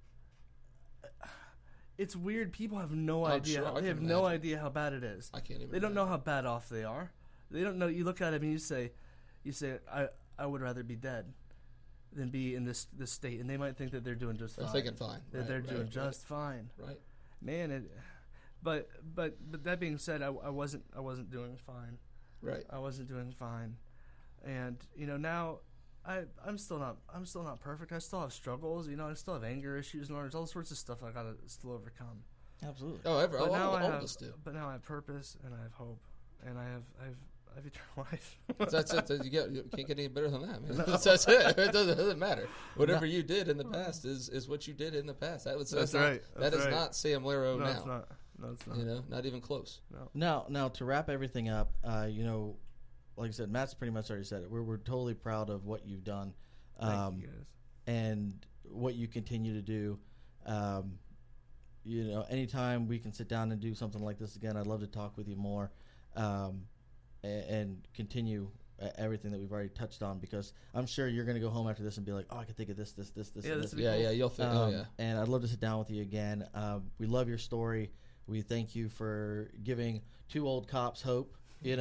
it's weird. People have no idea. Sure, they have no idea how bad it is. I can't even. They don't know how bad off they are. They don't know. You look at them and you say, I would rather be dead than be in this state, and they might think that they're doing just fine. They're thinking fine. They're doing just fine. Right. Man, but that being said, I wasn't doing fine. Right. I wasn't doing fine, and now. I'm still not perfect. I still have struggles. I still have anger issues, and there's all sorts of stuff I gotta still overcome. Absolutely. Oh, all of us do. But now I have purpose, and I have hope, and I have eternal life. That's it. You can't get any better than that, man. That's it. It doesn't matter. Whatever you did in the past is what you did in the past. That's right. That is not Sam Leiro now. It's not. No, it's not. Not even close. No. Now to wrap everything up, like I said, Matt's pretty much already said it. We're totally proud of what you've done, Thank you guys. and what you continue to do. Anytime we can sit down and do something like this again, I'd love to talk with you more, and continue everything that we've already touched on, because I'm sure you're going to go home after this and be like, oh, I can think of this, and this. Yeah, you'll think. And I'd love to sit down with you again. We love your story. We thank you for giving two old cops hope. Do you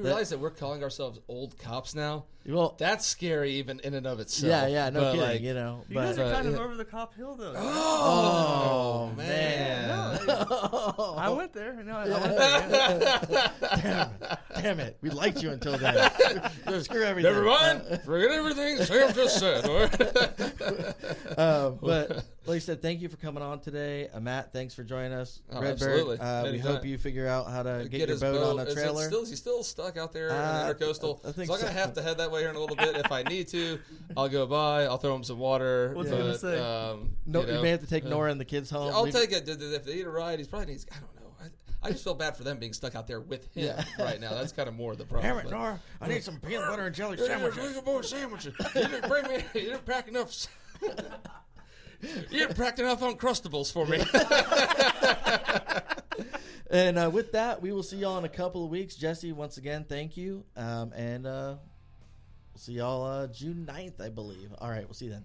realize that we're calling ourselves old cops now? Well, that's scary even in and of itself. Yeah, no kidding. You guys are kind of over the cop hill, though. Oh man! No, I went there. No, I went there. Damn it! We liked you until then. Screw everything. Never mind. Forget everything Sam just said. But like I said, thank you for coming on today, Matt. Thanks for joining us. Absolutely. RedBird. We hope you figure out how to get your boat on a trailer. Is he still stuck out there in the intercoastal? I think so I'm gonna have to head that way here in a little bit. If I need to, I'll go by. I'll throw him some water. What's he gonna say? You may have to take Nora and the kids home. I'll take it. If they need a ride, he's probably needs. I don't know. I just feel bad for them being stuck out there with him right now. That's kind of more the problem. Damn it, Nora! I need some peanut butter and jelly sandwiches. You didn't bring me. You didn't pack enough. You didn't pack enough Uncrustables for me. And with that, we will see y'all in a couple of weeks. Jesse, once again, thank you. And we'll see y'all June 9th, I believe. All right, we'll see you then.